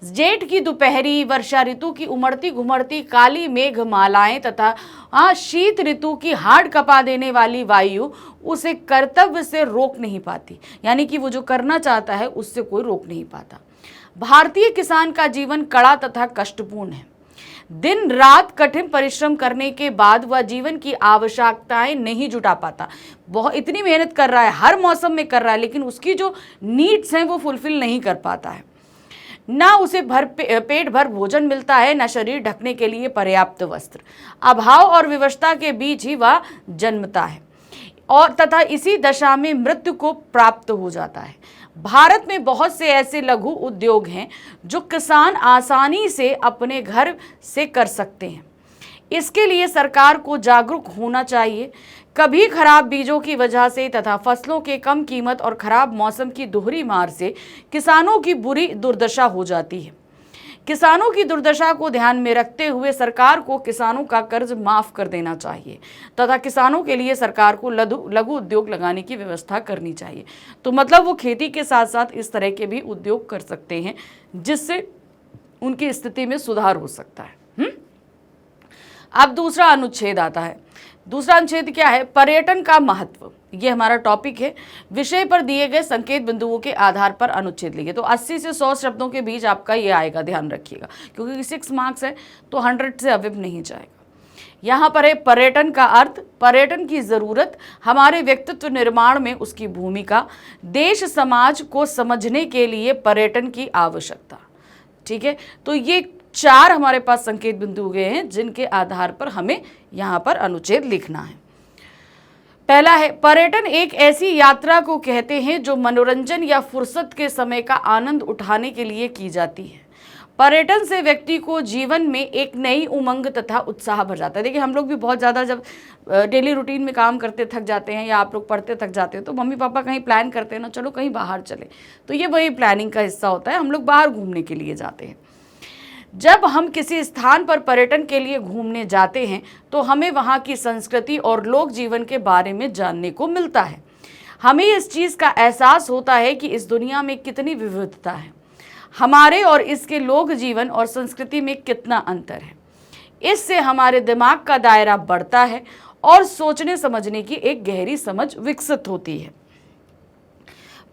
जेठ की दोपहरी, वर्षा ऋतु की उमड़ती घुमड़ती काली मेघ मालाएं तथा शीत ऋतु की हाड़ कपा देने वाली वायु उसे कर्तव्य से रोक नहीं पाती। यानी कि वो जो करना चाहता है उससे कोई रोक नहीं पाता। भारतीय किसान का जीवन कड़ा तथा कष्टपूर्ण है। दिन रात कठिन परिश्रम करने के बाद वह जीवन की आवश्यकताएं नहीं जुटा पाता। बहुत इतनी मेहनत कर रहा है, हर मौसम में कर रहा है, लेकिन उसकी जो नीड्स हैं वो फुलफिल नहीं कर पाता है। ना उसे पेट भर भोजन मिलता है, ना शरीर ढकने के लिए पर्याप्त वस्त्र। अभाव और विवशता के बीच ही वह जन्मता है और तथा इसी दशा में मृत्यु को प्राप्त हो जाता है। भारत में बहुत से ऐसे लघु उद्योग हैं जो किसान आसानी से अपने घर से कर सकते हैं। इसके लिए सरकार को जागरूक होना चाहिए। कभी खराब बीजों की वजह से तथा फसलों के कम कीमत और खराब मौसम की दोहरी मार से किसानों की बुरी दुर्दशा हो जाती है। किसानों की दुर्दशा को ध्यान में रखते हुए सरकार को किसानों का कर्ज माफ कर देना चाहिए तथा किसानों के लिए सरकार को लघु उद्योग लगाने की व्यवस्था करनी चाहिए। तो मतलब वो खेती के साथ साथ इस तरह के भी उद्योग कर सकते हैं, जिससे उनकी स्थिति में सुधार हो सकता है। अब दूसरा अनुच्छेद आता है। दूसरा अनुच्छेद क्या है? पर्यटन का महत्व। ये हमारा टॉपिक है। विषय पर दिए गए संकेत बिंदुओं के आधार पर अनुच्छेद लिखिए। तो 80 से 100 शब्दों के बीच आपका ये आएगा, ध्यान रखिएगा, क्योंकि 6 मार्क्स है तो 100 से अविव नहीं जाएगा। यहाँ पर है पर्यटन का अर्थ, पर्यटन की ज़रूरत, हमारे व्यक्तित्व निर्माण में उसकी भूमिका, देश समाज को समझने के लिए पर्यटन की आवश्यकता। ठीक है, तो ये 4 हमारे पास संकेत बिंदु गए हैं जिनके आधार पर हमें यहाँ पर अनुच्छेद लिखना है। पहला है, पर्यटन एक ऐसी यात्रा को कहते हैं जो मनोरंजन या फुर्सत के समय का आनंद उठाने के लिए की जाती है। पर्यटन से व्यक्ति को जीवन में एक नई उमंग तथा उत्साह भर जाता है। देखिए, हम लोग भी बहुत ज़्यादा जब डेली रूटीन में काम करते थक जाते हैं या आप लोग पढ़ते थक जाते हैं तो मम्मी पापा कहीं प्लान करते हैं ना, चलो कहीं बाहर चले, तो ये वही प्लानिंग का हिस्सा होता है। हम लोग बाहर घूमने के लिए जाते हैं। जब हम किसी स्थान पर पर्यटन के लिए घूमने जाते हैं तो हमें वहाँ की संस्कृति और लोक जीवन के बारे में जानने को मिलता है। हमें इस चीज़ का एहसास होता है कि इस दुनिया में कितनी विविधता है, हमारे और इसके लोक जीवन और संस्कृति में कितना अंतर है। इससे हमारे दिमाग का दायरा बढ़ता है और सोचने समझने की एक गहरी समझ विकसित होती है।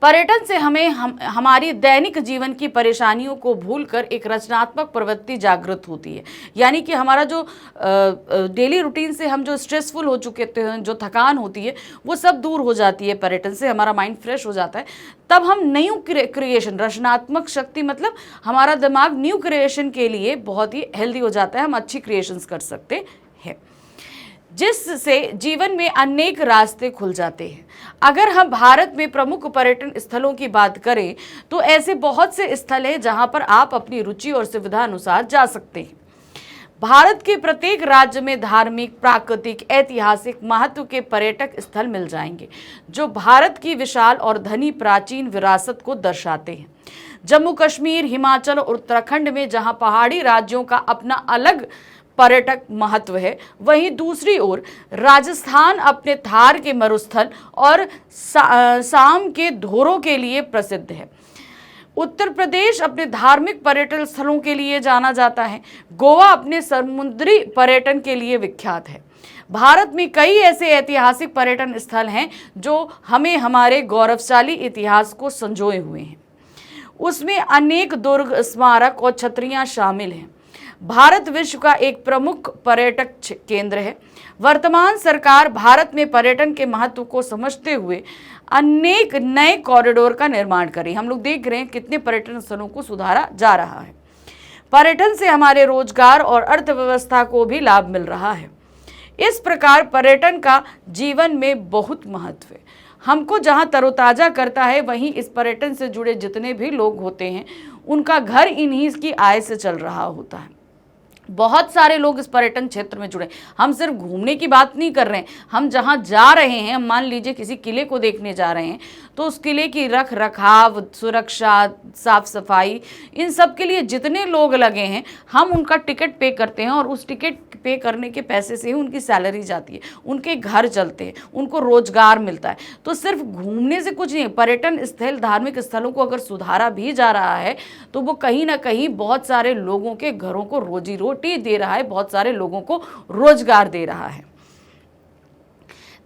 पर्यटन से हमें हमारी दैनिक जीवन की परेशानियों को भूलकर एक रचनात्मक प्रवृत्ति जागृत होती है। यानी कि हमारा जो डेली रूटीन से हम जो स्ट्रेसफुल हो चुके थे, जो थकान होती है, वो सब दूर हो जाती है। पर्यटन से हमारा माइंड फ्रेश हो जाता है। तब हम न्यू क्रिएशन, रचनात्मक शक्ति मतलब हमारा दिमाग न्यू क्रिएशन के लिए बहुत ही हेल्दी हो जाता है। हम अच्छी क्रिएशंस कर सकते हैं, जिससे जीवन में अनेक रास्ते खुल जाते हैं। अगर हम भारत में प्रमुख पर्यटन स्थलों की बात करें तो ऐसे बहुत से स्थल हैं जहां पर आप अपनी रुचि और सुविधा अनुसार जा सकते हैं। भारत के प्रत्येक राज्य में धार्मिक, प्राकृतिक, ऐतिहासिक महत्व के पर्यटक स्थल मिल जाएंगे जो भारत की विशाल और धनी प्राचीन विरासत को दर्शाते हैं। जम्मू कश्मीर, हिमाचल और उत्तराखंड में जहां पहाड़ी राज्यों का अपना अलग पर्यटक महत्व है, वहीं दूसरी ओर राजस्थान अपने थार के मरुस्थल और साम के धोरों के लिए प्रसिद्ध है। उत्तर प्रदेश अपने धार्मिक पर्यटन स्थलों के लिए जाना जाता है। गोवा अपने समुद्री पर्यटन के लिए विख्यात है। भारत में कई ऐसे ऐतिहासिक पर्यटन स्थल हैं जो हमें हमारे गौरवशाली इतिहास को संजोए हुए हैं। उसमें अनेक दुर्ग, स्मारक और छतरियां शामिल हैं। भारत विश्व का एक प्रमुख पर्यटक केंद्र है। वर्तमान सरकार भारत में पर्यटन के महत्व को समझते हुए अनेक नए कॉरिडोर का निर्माण कर रही है। हम लोग देख रहे हैं कितने पर्यटन स्थलों को सुधारा जा रहा है। पर्यटन से हमारे रोजगार और अर्थव्यवस्था को भी लाभ मिल रहा है। इस प्रकार पर्यटन का जीवन में बहुत महत्व है। हमको जहाँ तरोताज़ा करता है, वहीं इस पर्यटन से जुड़े जितने भी लोग होते हैं उनका घर इन्हीं की आय से चल रहा होता है। बहुत सारे लोग इस पर्यटन क्षेत्र में जुड़े। हम सिर्फ घूमने की बात नहीं कर रहे हैं, हम जहाँ जा रहे हैं, मान लीजिए किसी किले को देखने जा रहे हैं तो उस किले की रख रखाव, सुरक्षा, साफ सफाई, इन सब के लिए जितने लोग लगे हैं हम उनका टिकट पे करते हैं और उस टिकट पे करने के पैसे से ही उनकी सैलरी जाती है, उनके घर चलते हैं, उनको रोजगार मिलता है। तो सिर्फ घूमने से कुछ नहीं, पर्यटन स्थल, धार्मिक स्थलों को अगर सुधारा भी जा रहा है तो वो कहीं ना कहीं बहुत सारे लोगों के घरों को रोजी रोटी दे रहा है, बहुत सारे लोगों को रोजगार दे रहा है।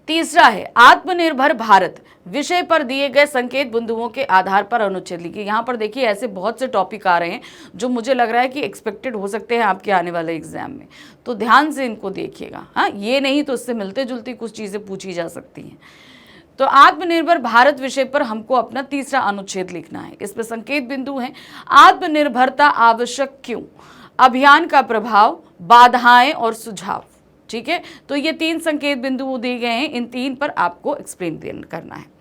तीसरा है आत्मनिर्भर भारत विषय पर दिए गए संकेत बिंदुओं के आधार पर अनुच्छेद लिखिए। यहाँ पर देखिए ऐसे बहुत से टॉपिक आ रहे हैं जो मुझे लग रहा है कि एक्सपेक्टेड हो सकते हैं आपके आने वाले एग्जाम में, तो ध्यान से इनको देखिएगा। हाँ, ये नहीं तो इससे मिलते जुलती कुछ चीज़ें पूछी जा सकती हैं। तो आत्मनिर्भर भारत विषय पर हमको अपना तीसरा अनुच्छेद लिखना है। इस पर संकेत बिंदु हैं आत्मनिर्भरता आवश्यक क्यों, अभियान का प्रभाव, बाधाएं और सुझाव। ठीक है, तो ये 3 संकेत बिंदु दिए गए हैं, इन 3 पर आपको एक्सप्लेन करना है।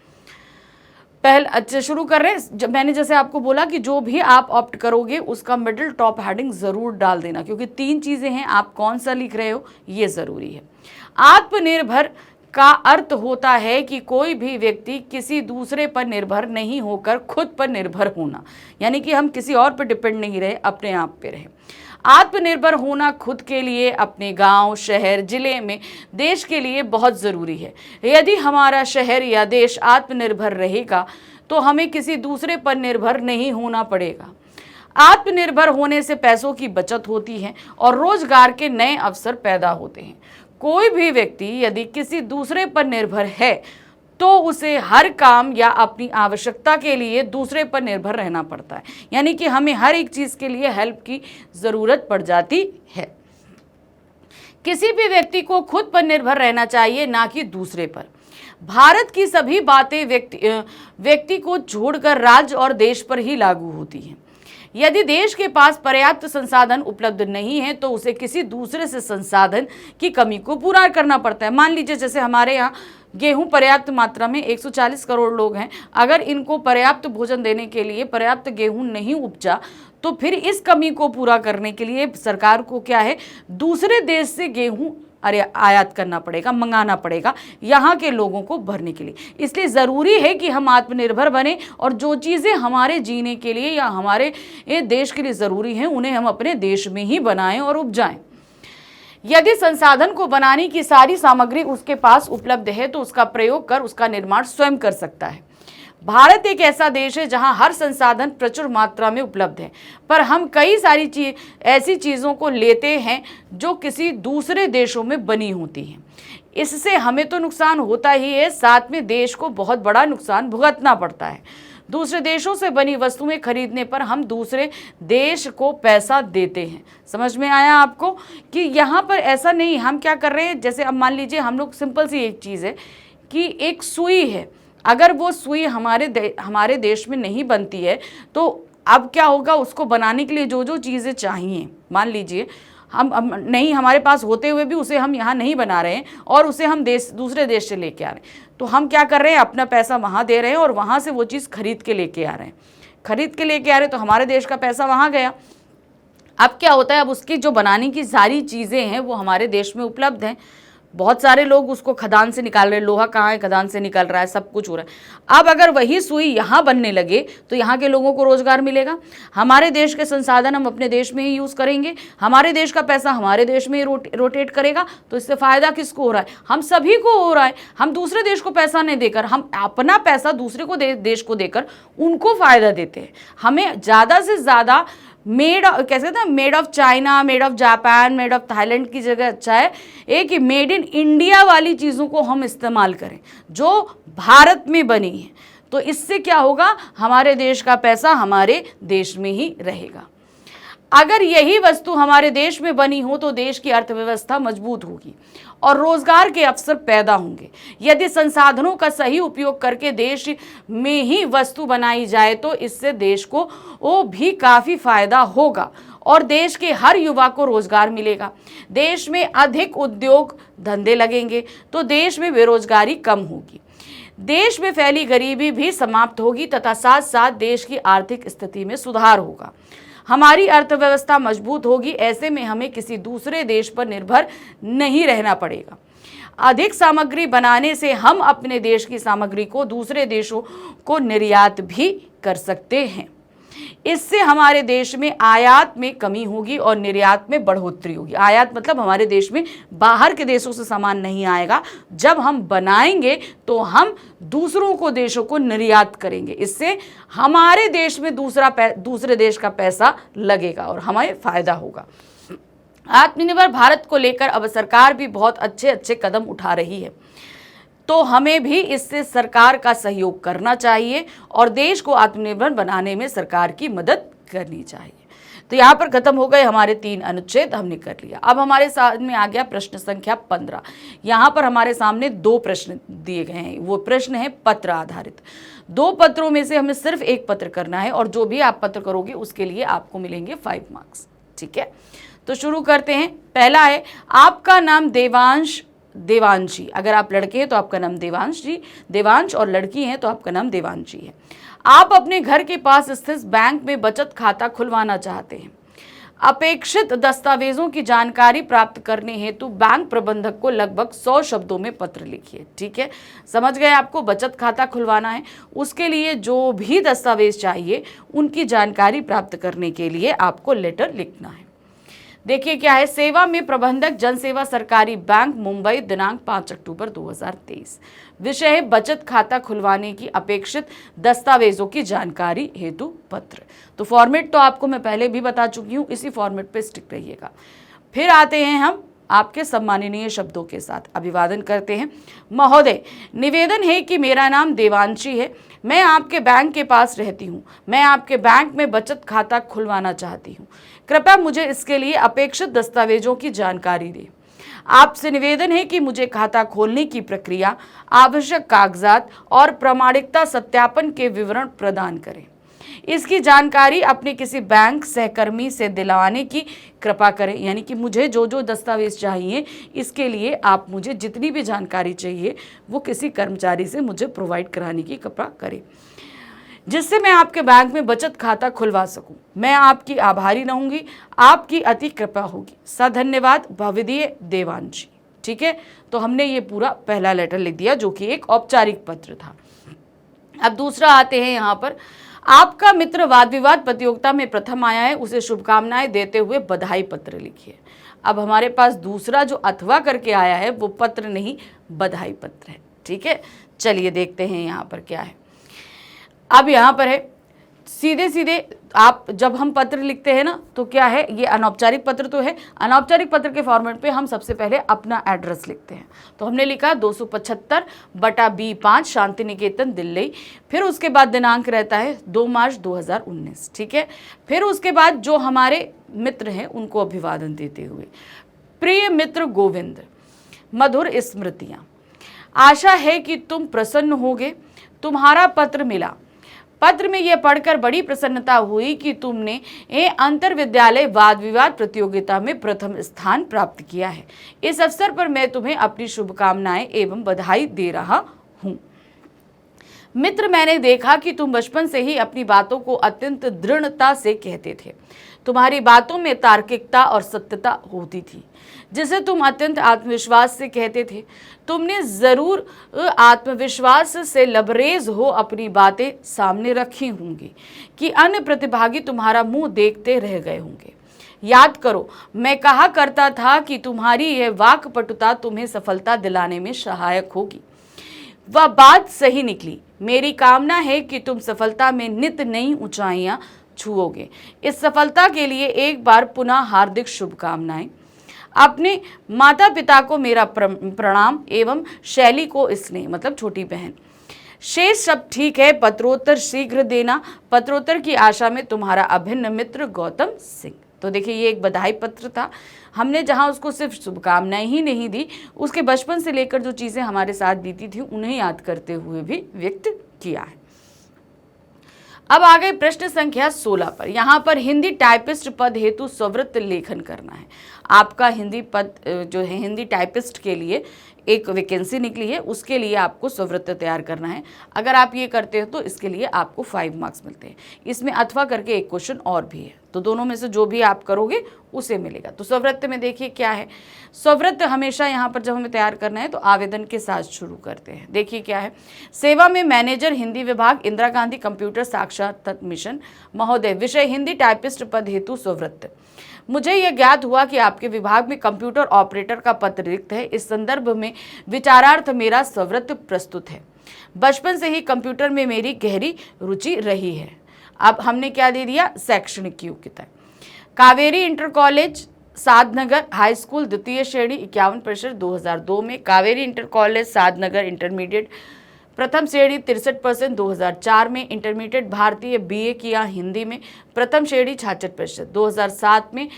पहले अच्छा शुरू कर रहे हैं। मैंने जैसे आपको बोला कि जो भी आप ऑप्ट करोगे उसका मिडिल टॉप हेडिंग जरूर डाल देना, क्योंकि 3 चीजें हैं, आप कौन सा लिख रहे हो ये जरूरी है। आत्मनिर्भर का अर्थ होता है कि कोई भी व्यक्ति किसी दूसरे पर निर्भर नहीं होकर खुद पर निर्भर होना, यानी कि हम किसी और पर डिपेंड नहीं रहे, अपने आप पे रहे। आत्मनिर्भर होना खुद के लिए, अपने गांव, शहर, जिले में, देश के लिए बहुत ज़रूरी है। यदि हमारा शहर या देश आत्मनिर्भर रहेगा तो हमें किसी दूसरे पर निर्भर नहीं होना पड़ेगा। आत्मनिर्भर होने से पैसों की बचत होती है और रोजगार के नए अवसर पैदा होते हैं। कोई भी व्यक्ति यदि किसी दूसरे पर निर्भर है तो उसे हर काम या अपनी आवश्यकता के लिए दूसरे पर निर्भर रहना पड़ता है, यानी कि हमें हर एक चीज़ के लिए हेल्प की ज़रूरत पड़ जाती है। किसी भी व्यक्ति को खुद पर निर्भर रहना चाहिए, ना कि दूसरे पर। भारत की सभी बातें व्यक्ति को छोड़कर राज्य और देश पर ही लागू होती हैं। यदि देश के पास पर्याप्त संसाधन उपलब्ध नहीं है तो उसे किसी दूसरे से संसाधन की कमी को पूरा करना पड़ता है। मान लीजिए जैसे हमारे यहाँ गेहूं पर्याप्त मात्रा में 140 करोड़ लोग हैं, अगर इनको पर्याप्त भोजन देने के लिए पर्याप्त गेहूं नहीं उपजा तो फिर इस कमी को पूरा करने के लिए सरकार को क्या है, दूसरे देश से गेहूं आयात करना पड़ेगा, मंगाना पड़ेगा यहाँ के लोगों को भरने के लिए। इसलिए ज़रूरी है कि हम आत्मनिर्भर बने और जो चीज़ें हमारे जीने के लिए या हमारे देश के लिए ज़रूरी हैं उन्हें हम अपने देश में ही बनाएं और उपजाएं। यदि संसाधन को बनाने की सारी सामग्री उसके पास उपलब्ध है तो उसका प्रयोग कर उसका निर्माण स्वयं कर सकता है। भारत एक ऐसा देश है जहां हर संसाधन प्रचुर मात्रा में उपलब्ध है, पर हम कई सारी ऐसी चीज़ों को लेते हैं जो किसी दूसरे देशों में बनी होती हैं। इससे हमें तो नुकसान होता ही है, साथ में देश को बहुत बड़ा नुकसान भुगतना पड़ता है। दूसरे देशों से बनी वस्तुएं खरीदने पर हम दूसरे देश को पैसा देते हैं। समझ में आया आपको कि यहाँ पर ऐसा नहीं, हम क्या कर रहे हैं, जैसे अब मान लीजिए हम लोग सिंपल सी एक चीज़ है कि एक सुई है, अगर वो सुई हमारे देश में नहीं बनती है तो अब क्या होगा, उसको बनाने के लिए जो जो चीज़ें चाहिए, मान लीजिए हम नहीं, हमारे पास होते हुए भी उसे हम यहाँ नहीं बना रहे हैं और उसे हम दूसरे देश से लेके आ रहे हैं, तो हम क्या कर रहे हैं, अपना पैसा वहाँ दे रहे हैं और वहाँ से वो चीज़ खरीद के लेके आ रहे हैं, तो हमारे देश का पैसा वहाँ गया। अब क्या होता है, अब उसकी जो बनाने की सारी चीज़ें हैं वो हमारे देश में उपलब्ध हैं। बहुत सारे लोग उसको खदान से निकाल रहे हैं, लोहा कहाँ है, खदान से निकल रहा है, सब कुछ हो रहा है। अब अगर वही सुई यहाँ बनने लगे तो यहाँ के लोगों को रोजगार मिलेगा, हमारे देश के संसाधन हम अपने देश में ही यूज़ करेंगे, हमारे देश का पैसा हमारे देश में ही रोटेट करेगा, तो इससे फ़ायदा किसको हो रहा है, हम सभी को हो रहा है। हम दूसरे देश को पैसा नहीं देकर, हम अपना पैसा दूसरे को देश को देकर उनको फ़ायदा देते हैं। हमें ज़्यादा से ज़्यादा कैसे कहते हैं, made of China, made of Japan, made of Thailand की जगह अच्छा है एक ही मेड इन इंडिया वाली चीज़ों को हम इस्तेमाल करें जो भारत में बनी है। तो इससे क्या होगा, हमारे देश का पैसा हमारे देश में ही रहेगा। अगर यही वस्तु हमारे देश में बनी हो तो देश की अर्थव्यवस्था मजबूत होगी और रोजगार के अवसर पैदा होंगे। यदि संसाधनों का सही उपयोग करके देश में ही वस्तु बनाई जाए तो इससे देश को भी काफ़ी फायदा होगा और देश के हर युवा को रोजगार मिलेगा। देश में अधिक उद्योग धंधे लगेंगे तो देश में बेरोजगारी कम होगी, देश में फैली गरीबी भी समाप्त होगी तथा साथ साथ देश की आर्थिक स्थिति में सुधार होगा। हमारी अर्थव्यवस्था मजबूत होगी, ऐसे में हमें किसी दूसरे देश पर निर्भर नहीं रहना पड़ेगा। अधिक सामग्री बनाने से हम अपने देश की सामग्री को दूसरे देशों को निर्यात भी कर सकते हैं। इससे हमारे देश में आयात में कमी होगी और निर्यात में बढ़ोतरी होगी। आयात मतलब हमारे देश में बाहर के देशों से सामान नहीं आएगा, जब हम बनाएंगे तो हम दूसरों को देशों को निर्यात करेंगे, इससे हमारे देश में दूसरे देश का पैसा लगेगा और हमें फायदा होगा। आत्मनिर्भर भारत को लेकर अब सरकार भी बहुत अच्छे कदम उठा रही है, तो हमें भी इससे सरकार का सहयोग करना चाहिए और देश को आत्मनिर्भर बनाने में सरकार की मदद करनी चाहिए। तो यहाँ पर खत्म हो गए हमारे 3 अनुच्छेद, हमने कर लिया। अब हमारे सामने आ गया प्रश्न संख्या 15। यहाँ पर हमारे सामने 2 प्रश्न दिए गए हैं, वो प्रश्न है पत्र आधारित। 2 पत्रों में से हमें सिर्फ एक पत्र करना है और जो भी आप पत्र करोगे उसके लिए आपको मिलेंगे 5 मार्क्स। ठीक है, तो शुरू करते हैं। पहला है, आपका नाम देवांशी। अगर आप लड़के हैं तो आपका नाम देवांश और लड़की हैं तो आपका नाम देवांशी है। आप अपने घर के पास स्थित बैंक में बचत खाता खुलवाना चाहते हैं। अपेक्षित दस्तावेजों की जानकारी प्राप्त करने हेतु बैंक प्रबंधक को लगभग 100 शब्दों में पत्र लिखिए। ठीक है, समझ गए, आपको बचत खाता खुलवाना है, उसके लिए जो भी दस्तावेज चाहिए उनकी जानकारी प्राप्त करने के लिए आपको लेटर लिखना है। देखिए क्या है, सेवा में प्रबंधक जनसेवा सरकारी बैंक मुंबई, दिनांक 5 अक्टूबर 2023। विषय है बचत खाता खुलवाने की अपेक्षित दस्तावेजों की जानकारी हेतु पत्र। तो फॉर्मेट तो आपको मैं पहले भी बता चुकी हूँ, इसी फॉर्मेट पे स्टिक रहिएगा। फिर आते हैं हम आपके सम्माननीय शब्दों के साथ। अभिवादन करते हैं। महोदय, निवेदन है कि मेरा नाम देवांशी है, मैं आपके बैंक के पास रहती हूँ, मैं आपके बैंक में बचत खाता खुलवाना चाहती हूँ। कृपया मुझे इसके लिए अपेक्षित दस्तावेजों की जानकारी दें। आपसे निवेदन है कि मुझे खाता खोलने की प्रक्रिया, आवश्यक कागजात और प्रामाणिकता सत्यापन के विवरण प्रदान करें। इसकी जानकारी अपने किसी बैंक सहकर्मी से दिलाने की कृपा करें। यानी कि मुझे जो जो दस्तावेज चाहिए, इसके लिए आप मुझे जितनी भी जानकारी चाहिए वो किसी कर्मचारी से मुझे प्रोवाइड कराने की कृपा करें, जिससे मैं आपके बैंक में बचत खाता खुलवा सकूं। मैं आपकी आभारी रहूंगी, आपकी अति कृपा होगी। सधन्यवाद, भवदीय देवांशी। ठीक है, तो हमने ये पूरा पहला लेटर लिख दिया जो कि एक औपचारिक पत्र था। अब दूसरा आते हैं यहाँ पर, आपका मित्र वाद विवाद प्रतियोगिता में प्रथम आया है, उसे शुभकामनाएं देते हुए बधाई पत्र लिखिए। अब हमारे पास दूसरा जो अथवा करके आया है वो पत्र नहीं, बधाई पत्र है। ठीक है, चलिए देखते हैं यहाँ पर क्या है। अब यहाँ पर है सीधे सीधे आप जब हम पत्र लिखते हैं ना तो क्या है, ये अनौपचारिक पत्र तो है। अनौपचारिक पत्र के फॉर्मेट पे हम सबसे पहले अपना एड्रेस लिखते हैं। तो हमने लिखा 275/B5 शांति निकेतन दिल्ली। फिर उसके बाद दिनांक रहता है 2 मार्च 2019। ठीक है, फिर उसके बाद जो हमारे मित्र हैं उनको अभिवादन देते हुए, प्रिय मित्र गोविंद, मधुर स्मृतियाँ, आशा है कि तुम प्रसन्न होगे। तुम्हारा पत्र मिला। पत्र में यह पढ़कर बड़ी प्रसन्नता हुई कि तुमने अंतर विद्यालय वाद विवाद प्रतियोगिता में प्रथम स्थान प्राप्त किया है। इस अवसर पर मैं तुम्हें अपनी शुभकामनाएं एवं बधाई दे रहा हूँ। मित्र, मैंने देखा कि तुम बचपन से ही अपनी बातों को अत्यंत दृढ़ता से कहते थे। तुम्हारी बातों में तार्किकता और सत्यता होती थी, जिसे तुम अत्यंत आत्मविश्वास से कहते थे। तुमने जरूर आत्मविश्वास से लबरेज हो अपनी बातें सामने रखी होंगी कि अन्य प्रतिभागी तुम्हारा मुंह देखते रह गए होंगे। याद करो, मैं कहा करता था कि तुम्हारी यह वाक्पटुता तुम्हें सफलता दिलाने में सहायक होगी। वह बात सही निकली। मेरी कामना है कि तुम सफलता में नित नई ऊंचाइयां छुओगे। इस सफलता के लिए एक बार पुनः हार्दिक शुभकामनाएं। अपने माता पिता को मेरा प्रणाम एवं शैली को स्नेह, मतलब छोटी बहन। शेष सब ठीक है। पत्रोत्तर शीघ्र देना। पत्रोत्तर की आशा में तुम्हारा अभिन्न मित्र गौतम सिंह। तो देखिए, ये एक बधाई पत्र था। हमने जहां उसको सिर्फ शुभकामनाएं ही नहीं दी, उसके बचपन से लेकर जो चीज़ें हमारे साथ बीती थी उन्हें याद करते हुए भी व्यक्त किया है। अब आ गए प्रश्न संख्या 16 पर। यहाँ पर हिंदी टाइपिस्ट पद हेतु स्ववृत्त लेखन करना है। आपका हिंदी पद जो है, हिंदी टाइपिस्ट के लिए एक वैकेंसी निकली है, उसके लिए आपको स्ववृत्त तैयार करना है। अगर आप ये करते हो तो इसके लिए आपको 5 मार्क्स मिलते हैं। इसमें अथवा करके एक क्वेश्चन और भी है, तो दोनों में से जो भी आप करोगे उसे मिलेगा। तो स्ववृत्त में देखिए क्या है। स्ववृत्त हमेशा यहाँ पर जब हमें तैयार करना है तो आवेदन के साथ शुरू करते हैं। देखिए क्या है। सेवा में मैनेजर हिंदी विभाग, इंदिरा गांधी कंप्यूटर साक्षरता मिशन महोदय। विषय हिंदी टाइपिस्ट पद हेतु स्ववृत्त। मुझे यह ज्ञात हुआ कि आपके विभाग में कंप्यूटर ऑपरेटर का पद रिक्त है। इस संदर्भ में विचारार्थ मेरा स्ववृत्त प्रस्तुत है। बचपन से ही कंप्यूटर में मेरी गहरी रुचि रही है। अब हमने क्या दे दिया, शैक्षणिक योग्यता। Kaveri inter college Sadhnagar high school द्वितीय श्रेणी 51% 2002 में। Kaveri inter college Sadhnagar intermediate प्रथम श्रेणी 63% 2004 में। इंटरमीडिएट भारतीय बीए किया हिंदी में, प्रथम श्रेणी 66%। 2007 में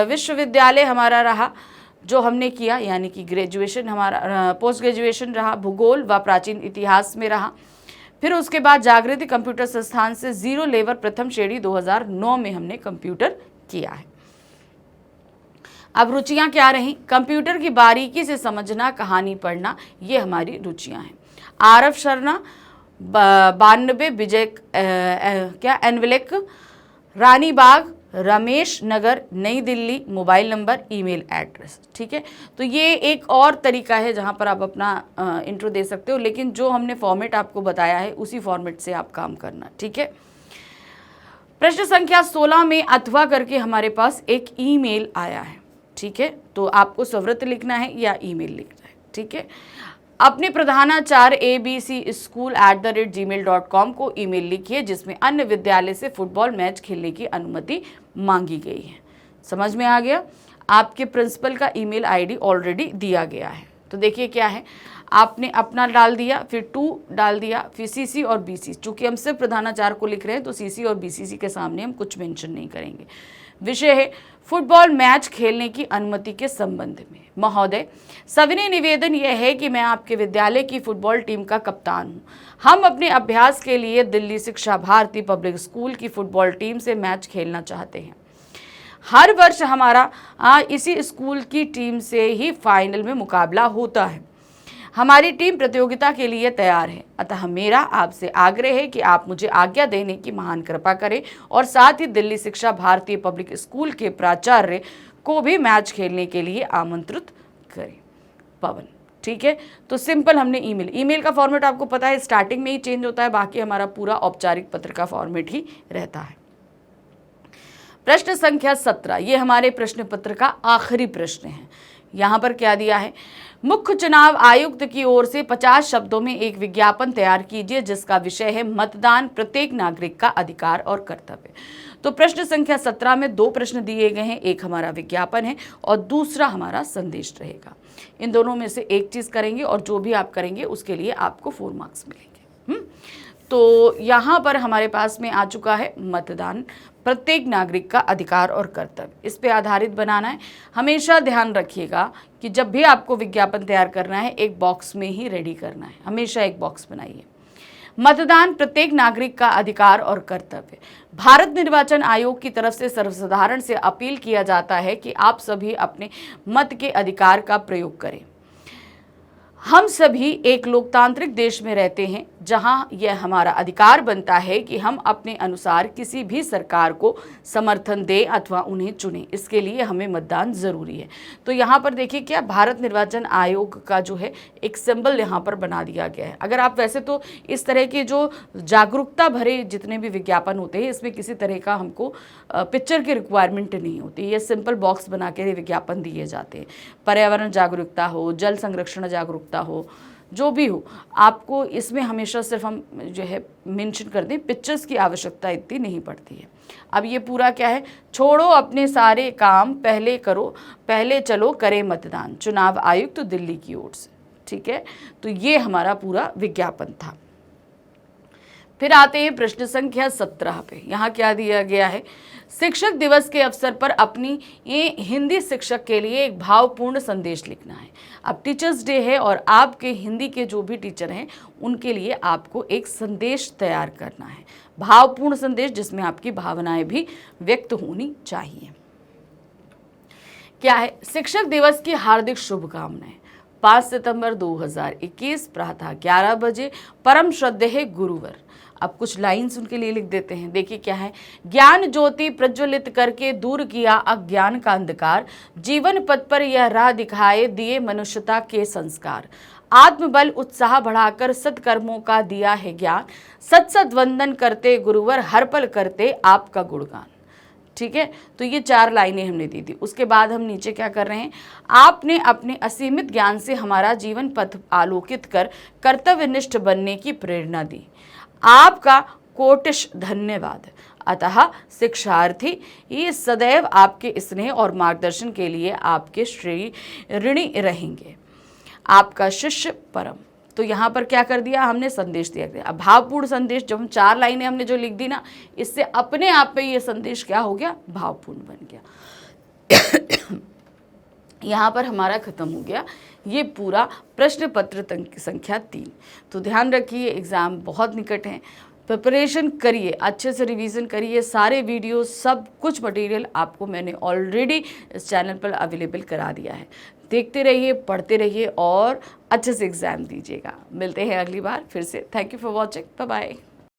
विश्वविद्यालय हमारा रहा जो हमने किया, यानी कि ग्रेजुएशन हमारा, पोस्ट ग्रेजुएशन रहा भूगोल व प्राचीन इतिहास में रहा। फिर उसके बाद जागृति कंप्यूटर संस्थान से 0 लेवल प्रथम श्रेणी 2009 में हमने कंप्यूटर किया है। अब रुचियां क्या रहीं, कंप्यूटर की बारीकी से समझना, कहानी पढ़ना, ये हमारी रुचियां हैं। आरव शर्मा 92, विजय एनवलेक, रानी बाग, रमेश नगर, नई Delhi, mobile number, email address. ठीक है, तो ये एक और तरीका है जहां पर आप अपना इंट्रो दे सकते हो, लेकिन जो हमने फॉर्मेट आपको बताया है उसी फॉर्मेट से आप काम करना। ठीक है, प्रश्न संख्या 16 में अथवा करके हमारे पास एक ईमेल आया है। ठीक है, तो आपको स्ववृत्त लिखना है या ईमेल लिखना है। ठीक है, अपने प्रधानाचार्य abcschool@gmail.com को ईमेल लिखिए जिसमें अन्य विद्यालय से फुटबॉल मैच खेलने की अनुमति मांगी गई है। समझ में आ गया। आपके प्रिंसिपल का ईमेल आईडी ऑलरेडी दिया गया है। तो देखिए क्या है, आपने अपना डाल दिया, फिर 2 डाल दिया, फिर सीसी और बीसी। चूंकि हम सिर्फ प्रधानाचार्य को लिख रहे हैं तो सीसी और बीसीसी के सामने हम कुछ मेंशन नहीं करेंगे। विषय है फुटबॉल मैच खेलने की अनुमति के संबंध में। महोदय, सविनय निवेदन यह है कि मैं आपके विद्यालय की फुटबॉल टीम का कप्तान हूँ। हम अपने अभ्यास के लिए दिल्ली शिक्षा भारती पब्लिक स्कूल की फुटबॉल टीम से मैच खेलना चाहते हैं। हर वर्ष हमारा इसी स्कूल की टीम से ही फाइनल में मुकाबला होता है। हमारी टीम प्रतियोगिता के लिए तैयार है, अतः मेरा आपसे आग्रह है कि आप मुझे आज्ञा देने की महान कृपा करें और साथ ही दिल्ली शिक्षा भारतीय पब्लिक स्कूल के प्राचार्य को भी मैच खेलने के लिए आमंत्रित करें। पवन, ठीक है। तो सिंपल हमने ईमेल का फॉर्मेट आपको पता है स्टार्टिंग में ही चेंज होता है, बाकी हमारा पूरा औपचारिक पत्र का फॉर्मेट ही रहता है। प्रश्न संख्या 17, ये हमारे प्रश्न पत्र का आखिरी प्रश्न है। यहाँ पर क्या दिया है, मुख्य चुनाव आयुक्त की ओर से 50 शब्दों में एक विज्ञापन तैयार कीजिए जिसका विषय है मतदान प्रत्येक नागरिक का अधिकार और कर्तव्य। तो प्रश्न संख्या 17 में 2 प्रश्न दिए गए हैं, एक हमारा विज्ञापन है और दूसरा हमारा संदेश रहेगा। इन दोनों में से एक चीज करेंगे और जो भी आप करेंगे उसके लिए आपको 4 मार्क्स मिलेंगे। तो यहाँ पर हमारे पास में आ चुका है मतदान प्रत्येक नागरिक का अधिकार और कर्तव्य, इस पे आधारित बनाना है। हमेशा ध्यान रखिएगा कि जब भी आपको विज्ञापन तैयार करना है एक बॉक्स में ही रेडी करना है, हमेशा एक बॉक्स बनाइए। मतदान प्रत्येक नागरिक का अधिकार और कर्तव्य। भारत निर्वाचन आयोग की तरफ से सर्वसाधारण से अपील किया जाता है कि आप सभी अपने मत के अधिकार का प्रयोग करें। हम सभी एक लोकतांत्रिक देश में रहते हैं जहां यह हमारा अधिकार बनता है कि हम अपने अनुसार किसी भी सरकार को समर्थन दें अथवा उन्हें चुनें। इसके लिए हमें मतदान जरूरी है। तो यहाँ पर देखिए क्या भारत निर्वाचन आयोग का जो है एक सिंबल यहाँ पर बना दिया गया है। अगर आप वैसे तो इस तरह के जो जागरूकता भरे जितने भी विज्ञापन होते हैं इसमें किसी तरह का हमको पिक्चर की रिक्वायरमेंट नहीं होती, ये सिंपल बॉक्स बना के विज्ञापन दिए जाते हैं। पर्यावरण जागरूकता हो, जल संरक्षण जागरूकता हो, जो भी हो, आपको इसमें हमेशा सिर्फ हम जो है मेंशन कर दें, पिक्चर्स की आवश्यकता इतनी नहीं पड़ती है। अब ये पूरा क्या है, छोड़ो अपने सारे काम पहले करो, पहले चलो करें मतदान, चुनाव आयुक्त दिल्ली की ओर से। ठीक है, तो ये हमारा पूरा विज्ञापन था। फिर आते हैं प्रश्न संख्या 17 पे। यहाँ क्या दिया गया है, शिक्षक दिवस के अवसर पर अपनी ये हिंदी शिक्षक के लिए एक भावपूर्ण संदेश लिखना है। अब टीचर्स डे है और आपके हिंदी के जो भी टीचर हैं उनके लिए आपको एक संदेश तैयार करना है, भावपूर्ण संदेश जिसमें आपकी भावनाएं भी व्यक्त होनी चाहिए। क्या है, शिक्षक दिवस की हार्दिक शुभकामनाएं। 5 सितंबर 2021 प्रातः 11 बजे परम श्रद्धेय गुरुवर। अब कुछ लाइंस उनके लिए लिख देते हैं। देखिए क्या है, ज्ञान ज्योति प्रज्वलित करके दूर किया अज्ञान का अंधकार, जीवन पथ पर यह राह दिखाए दिए मनुष्यता के संस्कार, आत्मबल उत्साह बढ़ाकर सत्कर्मों का दिया है ज्ञान, सत सत वंदन करते गुरुवर हर पल करते आपका गुणगान। ठीक है, तो ये 4 लाइनें हमने दी थी। उसके बाद हम नीचे क्या कर रहे हैं, आपने अपने असीमित ज्ञान से हमारा जीवन पथ आलोकित कर कर्तव्यनिष्ठ बनने की प्रेरणा दी, आपका कोटिश धन्यवाद। अतः शिक्षार्थी ये सदैव आपके स्नेह और मार्गदर्शन के लिए आपके श्रेय ऋणी रहेंगे। आपका शिष्य परम। तो यहाँ पर क्या कर दिया हमने, संदेश दिया गया। अब भावपूर्ण संदेश, जब हम 4 लाइनें हमने जो लिख दी ना, इससे अपने आप पे ये संदेश क्या हो गया, भावपूर्ण बन गया। यहाँ पर हमारा खत्म हो गया ये पूरा प्रश्न पत्र संख्या 3। तो ध्यान रखिए एग्ज़ाम बहुत निकट है, प्रिपरेशन करिए, अच्छे से रिवीजन करिए। सारे वीडियो सब कुछ मटेरियल आपको मैंने ऑलरेडी इस चैनल पर अवेलेबल करा दिया है। देखते रहिए, पढ़ते रहिए और अच्छे से एग्ज़ाम दीजिएगा। मिलते हैं अगली बार फिर से। Thank you for watching, bye bye.